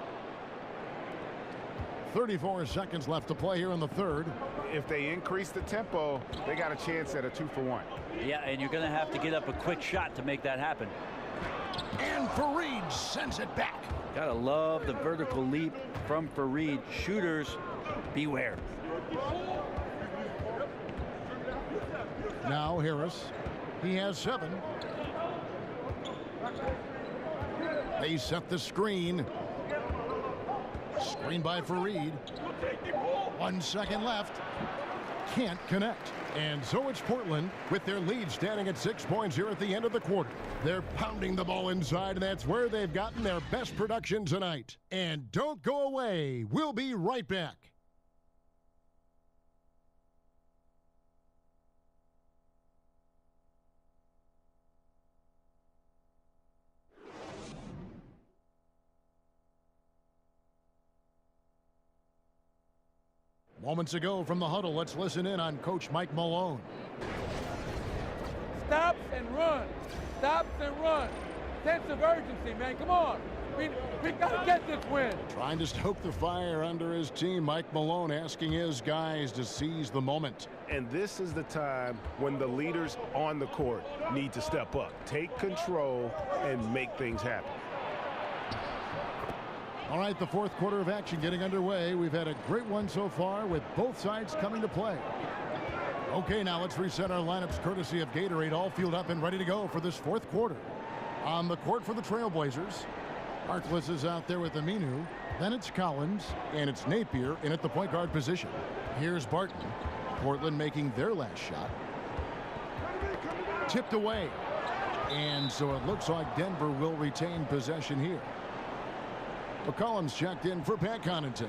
34 seconds left to play here in the third. If they increase the tempo, they got a chance at a 2-for-1. Yeah, and you're going to have to get up a quick shot to make that happen. And Fareed sends it back. Gotta love the vertical leap from Fareed. Shooters, beware. Now Harris. He has 7. They set the screen. Screen by Fareed. 1 second left. Can't connect. And so it's Portland with their lead standing at 6 points here at the end of the quarter. They're pounding the ball inside, and that's where they've gotten their best production tonight. And don't go away. We'll be right back. Moments ago from the huddle, let's listen in on Coach Mike Malone. Stops and run. Stops and run. Sense of urgency, man. Come on. We got to get this win. Trying to stoke the fire under his team. Mike Malone asking his guys to seize the moment. And this is the time when the leaders on the court need to step up, take control, and make things happen. All right, the fourth quarter of action getting underway. We've had a great one so far with both sides coming to play. Okay, now let's reset our lineups courtesy of Gatorade, all fueled up and ready to go for this fourth quarter. On the court for the Trailblazers, Harkless is out there with Aminu. Then it's Collins, and it's Napier in at the point guard position. Here's Barton. Portland making their last shot. Tipped away. And so it looks like Denver will retain possession here. McCollum's checked in for Pat Connaughton.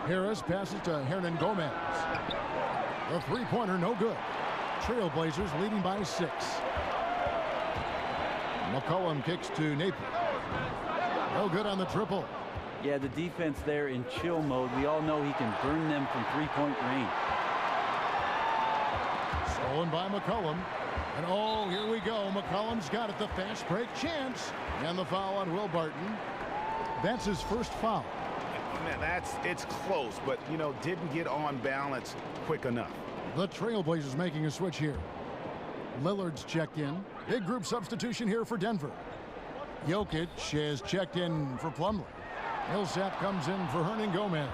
Harris passes to Hernan Gomez. The three-pointer, no good. Trailblazers leading by 6. McCollum kicks to Napier. No good on the triple. Yeah, the defense there in chill mode. We all know he can burn them from three-point range. Stolen by McCollum. And oh, here we go. McCollum's got it. The fast break chance. And the foul on Will Barton. That's his first foul. Man, it's close, but, you know, didn't get on balance quick enough. The Trailblazers making a switch here. Lillard's checked in. Big group substitution here for Denver. Jokic has checked in for Plumlee. Millsap comes in for Hernan Gomez.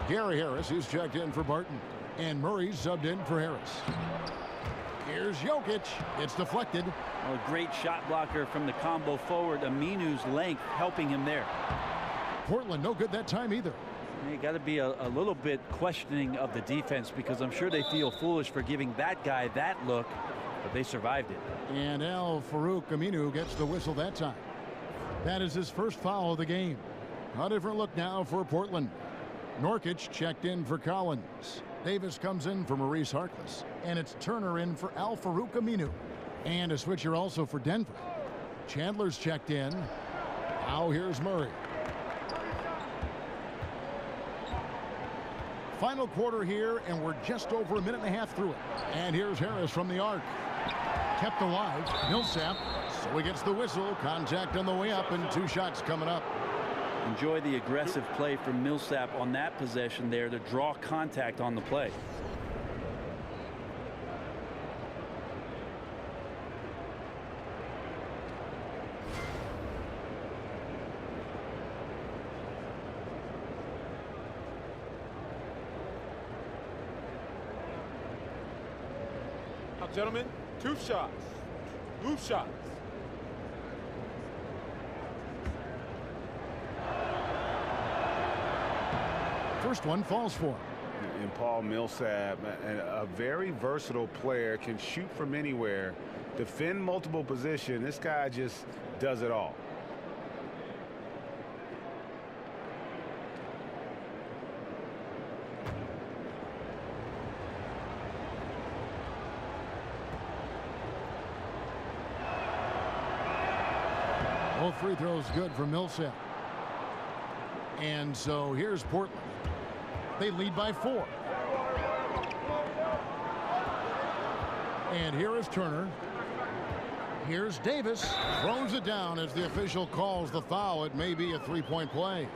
Gary Harris is checked in for Barton. And Murray's subbed in for Harris. Here's Jokic. It's deflected. Well, a great shot blocker from the combo forward. Aminu's length helping him there. Portland no good that time either. You got to be a little bit questioning of the defense, because I'm sure they feel foolish for giving that guy that look, but they survived it. And Al-Farouq Aminu gets the whistle that time. That is his first foul of the game. A different look now for Portland. Nurkic checked in for Collins. Davis comes in for Maurice Harkless. And it's Turner in for Al-Farouq Aminu. And a switcher also for Denver. Chandler's checked in. Now here's Murray. Final quarter here, and we're just over a minute and a half through it. And here's Harris from the arc. Kept alive. Millsap. So he gets the whistle. Contact on the way up, and 2 shots coming up. Enjoy the aggressive play from Millsap on that possession there to draw contact on the play. Now, gentlemen, 2 shots. 2 shots. First one falls for him. And Paul Millsap, a very versatile player, can shoot from anywhere, defend multiple positions. This guy just does it all. Both free throws good for Millsap. And so here's Portland. They lead by 4. And here is Turner. Here's Davis. Throws it down as the official calls the foul. It may be a 3-point play.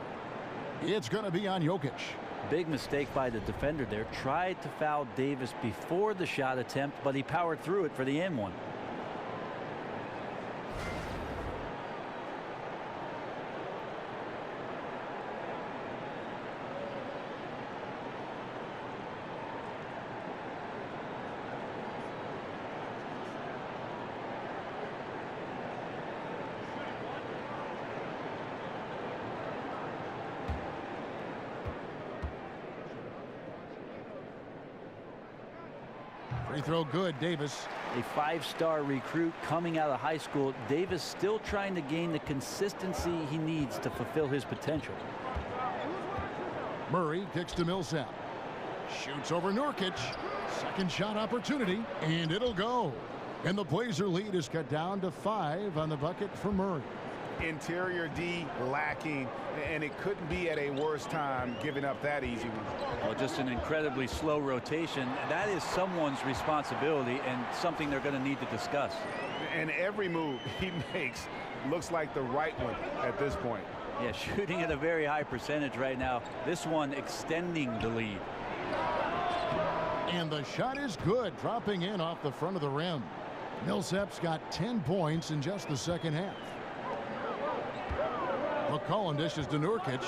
It's going to be on Jokic. Big mistake by the defender there. Tried to foul Davis before the shot attempt, but he powered through it for the and one. Free throw good, Davis. A 5-star recruit coming out of high school. Davis still trying to gain the consistency he needs to fulfill his potential. Murray kicks to Millsap. Shoots over Nurkic. Second shot opportunity, and it'll go. And the Blazer lead is cut down to 5 on the bucket for Murray. Interior D lacking, and it couldn't be at a worse time giving up that easy one. Well, just an incredibly slow rotation. That is someone's responsibility and something they're going to need to discuss. And every move he makes looks like the right one at this point. Yeah, shooting at a very high percentage right now. This one extending the lead. And the shot is good, dropping in off the front of the rim. Millsap's got 10 points in just the second half. McCollum dishes to Nurkic.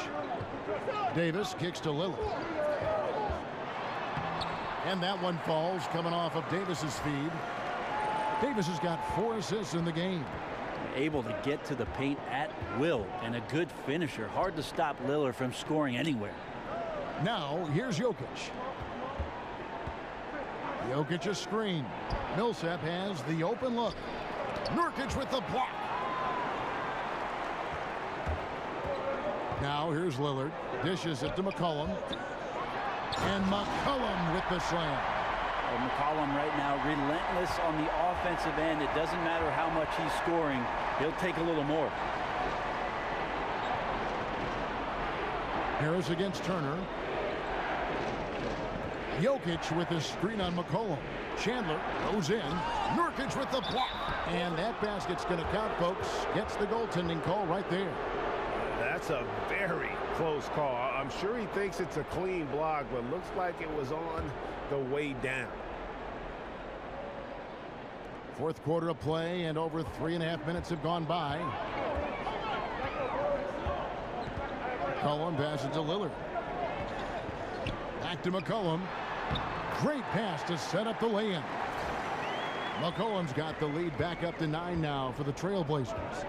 Davis kicks to Lillard. And that one falls, coming off of Davis's feed. Davis has got 4 assists in the game. Able to get to the paint at will, and a good finisher. Hard to stop Lillard from scoring anywhere. Now, here's Jokic. Jokic a screen. Millsap has the open look. Nurkic with the block. Now here's Lillard. Dishes it to McCollum. And McCollum with the slam. Well, McCollum right now relentless on the offensive end. It doesn't matter how much he's scoring. He'll take a little more. Harris against Turner. Jokic with the screen on McCollum. Chandler goes in. Nurkic with the block. And that basket's going to count, folks. Gets the goaltending call right there. That's a very close call. I'm sure he thinks it's a clean block, but looks like it was on the way down. Fourth quarter of play, and over 3.5 minutes have gone by. McCollum passes to Lillard. Back to McCollum. Great pass to set up the lay-in. McCollum's got the lead back up to 9 now for the Trailblazers.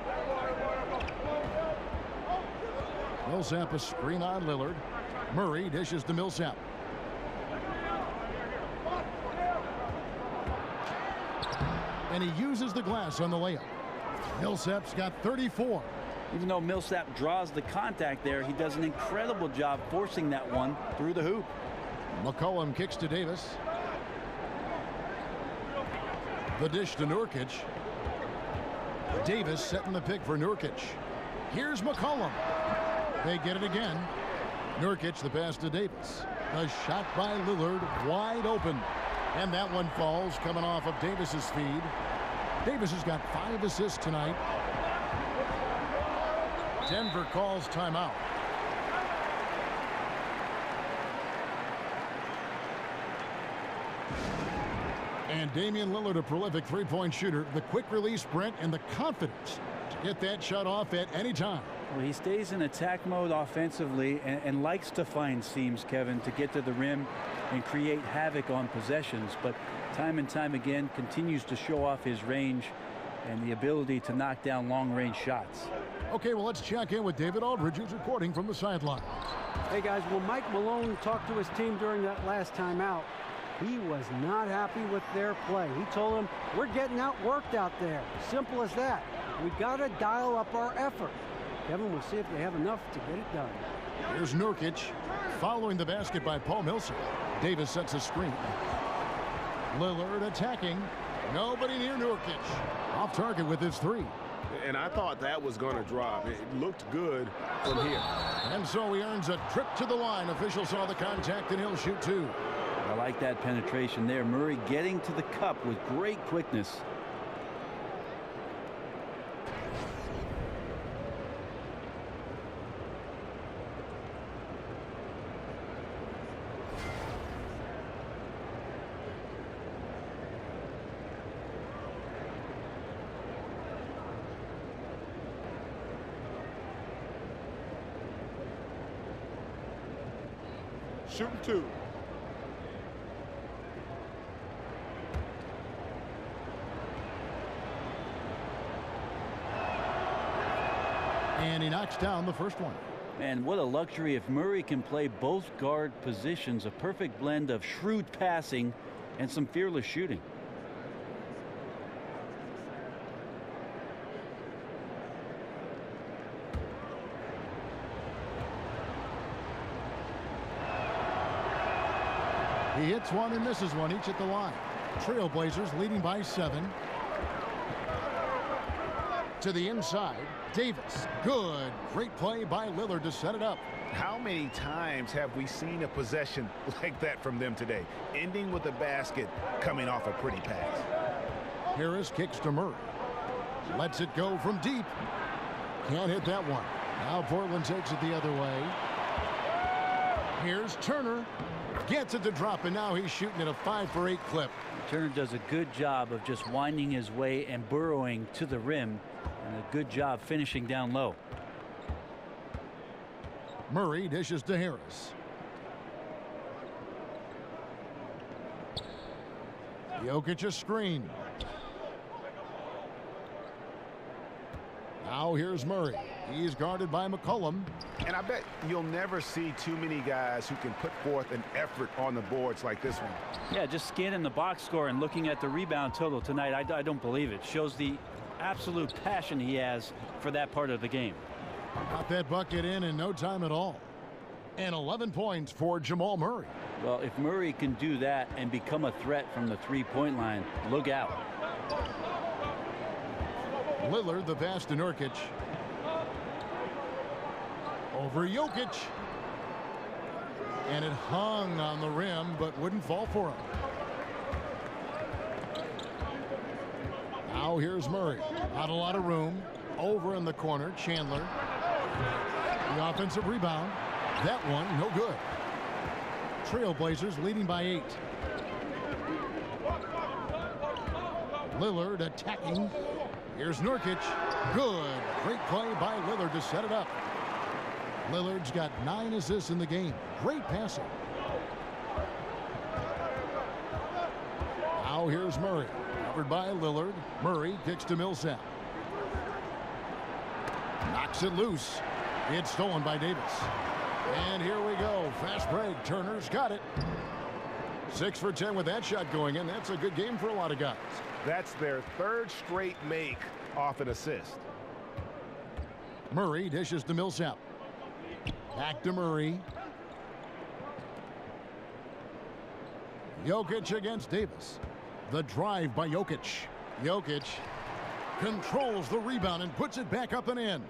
Millsap a screen on Lillard. Murray dishes to Millsap. And he uses the glass on the layup. Millsap's got 34. Even though Millsap draws the contact there, he does an incredible job forcing that one through the hoop. McCollum kicks to Davis. The dish to Nurkic. Davis setting the pick for Nurkic. Here's McCollum. They get it again. Nurkic the pass to Davis. A shot by Lillard wide open. And that one falls coming off of Davis's feed. Davis has got 5 assists tonight. Denver calls timeout. And Damian Lillard, a prolific three-point shooter, the quick release, Brent, and the confidence to get that shot off at any time. Well, he stays in attack mode offensively and likes to find seams, Kevin, to get to the rim and create havoc on possessions. But time and time again continues to show off his range and the ability to knock down long-range shots. Okay, well, let's check in with David Aldridge, who's reporting from the sideline. Hey, guys, well, Mike Malone talked to his team during that last timeout. He was not happy with their play. He told them, we're getting outworked out there. Simple as that. We got to dial up our effort. Kevin, we'll see if they have enough to get it done. Here's Nurkic following the basket by Paul Millsap. Davis sets a screen. Lillard attacking. Nobody near Nurkic. Off target with his 3. And I thought that was going to drop. It looked good from here. And so he earns a trip to the line. Official saw the contact, and he'll shoot 2. I like that penetration there. Murray getting to the cup with great quickness. Shooting 2. And he knocks down the first one. And what a luxury if Murray can play both guard positions. A perfect blend of shrewd passing and some fearless shooting. He hits one and misses one, each at the line. Trailblazers leading by 7. To the inside, Davis. Good. Great play by Lillard to set it up. How many times have we seen a possession like that from them today? Ending with a basket, coming off a pretty pass. Harris kicks to Murray. Lets it go from deep. Can't hit that one. Now Portland takes it the other way. Here's Turner. Gets it to drop, and now he's shooting at a 5 for 8 clip. Turner does a good job of just winding his way and burrowing to the rim, and a good job finishing down low. Murray dishes to Harris. Jokic a screen. Now here's Murray. He's guarded by McCollum. And I bet you'll never see too many guys who can put forth an effort on the boards like this one. Yeah, just scanning the box score and looking at the rebound total tonight, I don't believe it. Shows the absolute passion he has for that part of the game. Got that bucket in no time at all. And 11 points for Jamal Murray. Well, if Murray can do that and become a threat from the three-point line, look out. Lillard, the pass to Nurkic. Over Jokic. And it hung on the rim, but wouldn't fall for him. Now here's Murray. Not a lot of room. Over in the corner, Chandler. The offensive rebound. That one, no good. Trailblazers leading by 8. Lillard attacking. Here's Nurkic. Good. Great play by Lillard to set it up. Lillard's got 9 assists in the game. Great passing. Now here's Murray. Covered by Lillard. Murray kicks to Millsap. Knocks it loose. It's stolen by Davis. And here we go. Fast break. Turner's got it. 6 for 10 with that shot going in. That's a good game for a lot of guys. That's their 3rd straight make off an assist. Murray dishes to Millsap. Back to Murray. Jokic against Davis. The drive by Jokic. Jokic controls the rebound and puts it back up and in.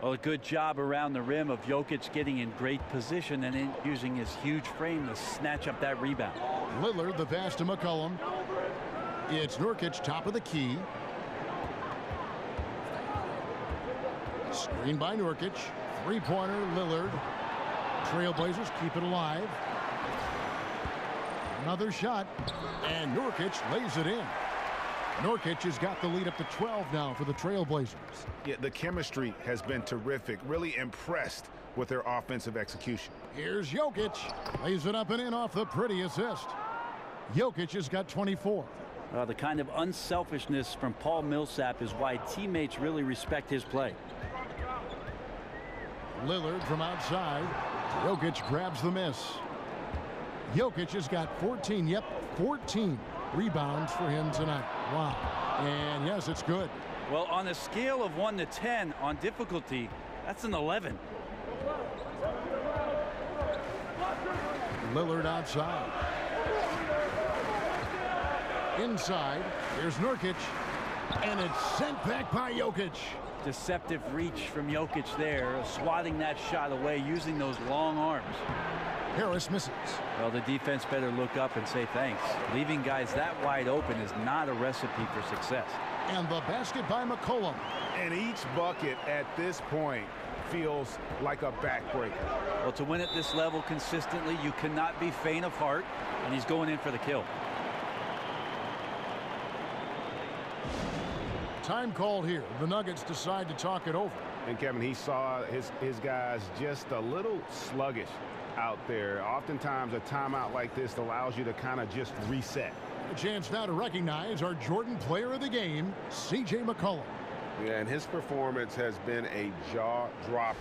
Well, a good job around the rim of Jokic getting in great position and using his huge frame to snatch up that rebound. Lillard, the pass to McCollum. It's Nurkic, top of the key. Screen by Nurkic. Three-pointer, Lillard. Trailblazers keep it alive. Another shot, and Nurkic lays it in. Nurkic has got the lead up to 12 now for the Trailblazers. Yeah, the chemistry has been terrific. Really impressed with their offensive execution. Here's Jokic. Lays it up and in off the pretty assist. Jokic has got 24. The kind of unselfishness from Paul Millsap is why teammates really respect his play. Lillard from outside. Jokic grabs the miss. Jokic has got 14. Yep, 14 rebounds for him tonight. Wow. And yes, it's good. Well, on a scale of 1 to 10 on difficulty, that's an 11. Lillard outside. Inside. Here's Nurkic. And it's sent back by Jokic. Deceptive reach from Jokic there, swatting that shot away using those long arms. Harris misses. Well, the defense better look up and say thanks. Leaving guys that wide open is not a recipe for success. And the basket by McCollum. And each bucket at this point feels like a backbreaker. Well, to win at this level consistently, you cannot be faint of heart, and he's going in for the kill. Time called here. The Nuggets decide to talk it over. And Kevin, he saw his guys just a little sluggish out there. Oftentimes a timeout like this allows you to kind of just reset. A chance now to recognize our Jordan player of the game, C.J. McCollum. Yeah, and his performance has been a jaw dropper.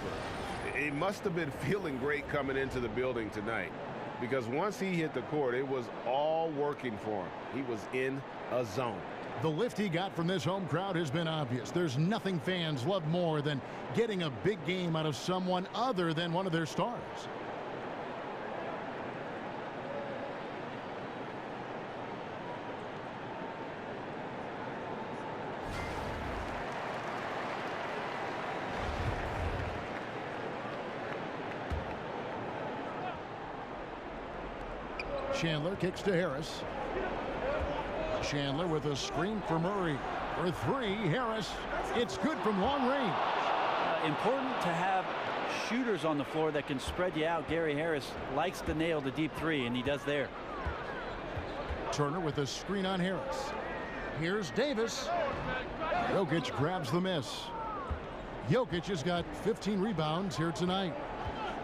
He must have been feeling great coming into the building tonight, because once he hit the court, it was all working for him. He was in a zone. The lift he got from this home crowd has been obvious. There's nothing fans love more than getting a big game out of someone other than one of their stars. Chandler kicks to Harris. Chandler with a screen for Murray. For 3, Harris. It's good from long range. Important to have shooters on the floor that can spread you out. Gary Harris likes to nail the deep 3, and he does there. Turner with a screen on Harris. Here's Davis. Jokic grabs the miss. Jokic has got 15 rebounds here tonight.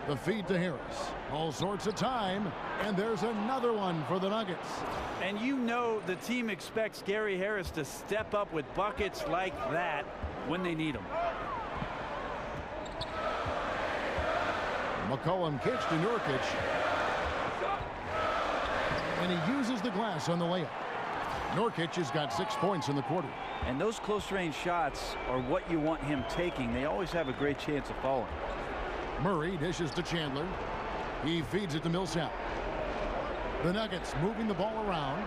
The feed to Harris. All sorts of time. And there's another one for the Nuggets. And you know the team expects Gary Harris to step up with buckets like that when they need him. McCollum kicks to Nurkic. And he uses the glass on the layup. Nurkic has got 6 points in the quarter. And those close-range shots are what you want him taking. They always have a great chance of falling. Murray dishes to Chandler. He feeds it to Millsap. The Nuggets moving the ball around.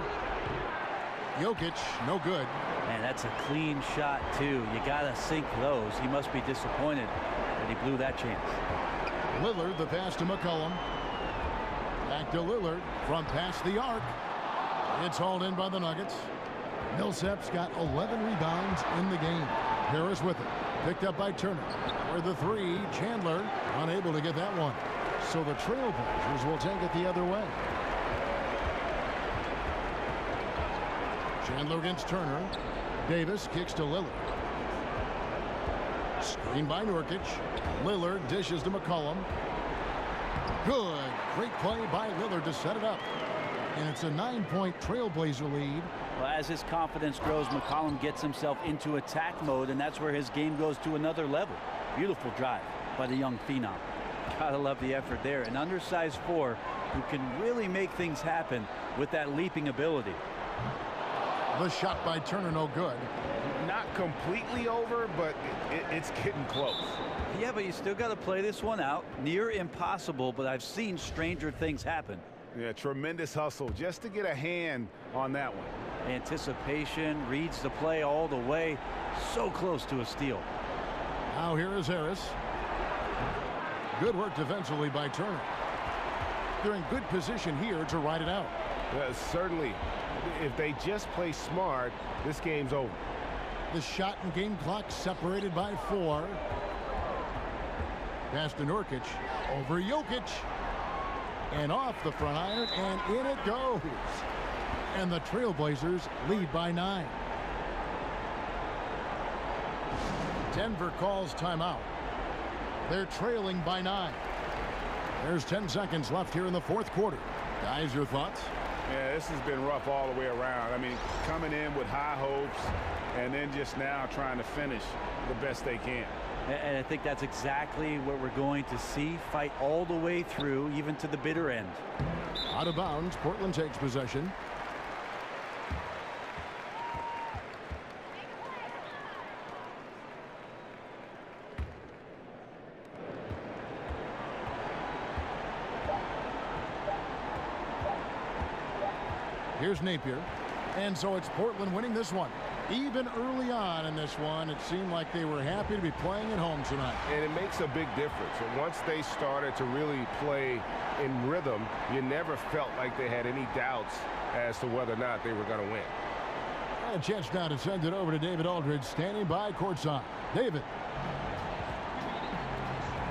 Jokic, no good. Man, that's a clean shot, too. You got to sink those. He must be disappointed that he blew that chance. Lillard, the pass to McCollum. Back to Lillard from past the arc. It's hauled in by the Nuggets. Millsap's got 11 rebounds in the game. Harris with it. Picked up by Turner. For the three, Chandler unable to get that one. So the Trailblazers will take it the other way. Chandler against Turner. Davis kicks to Lillard. Screen by Nurkic. Lillard dishes to McCollum. Good. Great play by Lillard to set it up. And it's a 9-point Trailblazer lead. Well, as his confidence grows, McCollum gets himself into attack mode, and that's where his game goes to another level. Beautiful drive by the young phenom. Gotta love the effort there. An undersized 4 who can really make things happen with that leaping ability. The shot by Turner, no good. Not completely over, but it's getting close. Yeah, but you still got to play this one out. Near impossible, but I've seen stranger things happen. Yeah, tremendous hustle just to get a hand on that one. Anticipation, reads the play all the way. So close to a steal. Now here is Harris. Good work defensively by Turner. They're in good position here to ride it out. Certainly. If they just play smart, this game's over. The shot and game clock separated by 4. Pass to Nurkic. Over Jokic. And off the front iron, and in it goes. And the Trailblazers lead by 9. Denver calls timeout. They're trailing by 9. There's 10 seconds left here in the fourth quarter. Guys, your thoughts? Yeah, this has been rough all the way around. I mean, coming in with high hopes and then just now trying to finish the best they can. And I think that's exactly what we're going to see. Fight all the way through, even to the bitter end. Out of bounds, Portland takes possession. Here's Napier. And so it's Portland winning this one. Even early on in this one, it seemed like they were happy to be playing at home tonight. And it makes a big difference. And once they started to really play in rhythm, you never felt like they had any doubts as to whether or not they were going to win. And a chance now to send it over to David Aldridge, standing by courtside. David.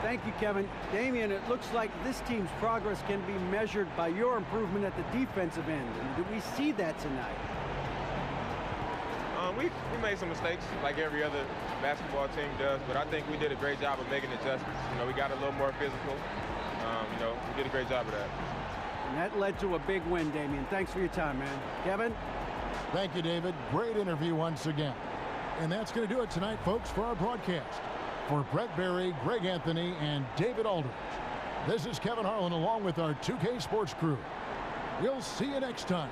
Thank you, Kevin. Damian, it looks like this team's progress can be measured by your improvement at the defensive end. And do we see that tonight? We made some mistakes like every other basketball team does, but I think we did a great job of making adjustments. You know, we got a little more physical. You know, we did a great job of that. And that led to a big win, Damian. Thanks for your time, man. Kevin? Thank you, David. Great interview once again. And that's going to do it tonight, folks, for our broadcast. For Brett Berry, Greg Anthony, and David Aldridge, this is Kevin Harlan along with our 2K Sports crew. We'll see you next time.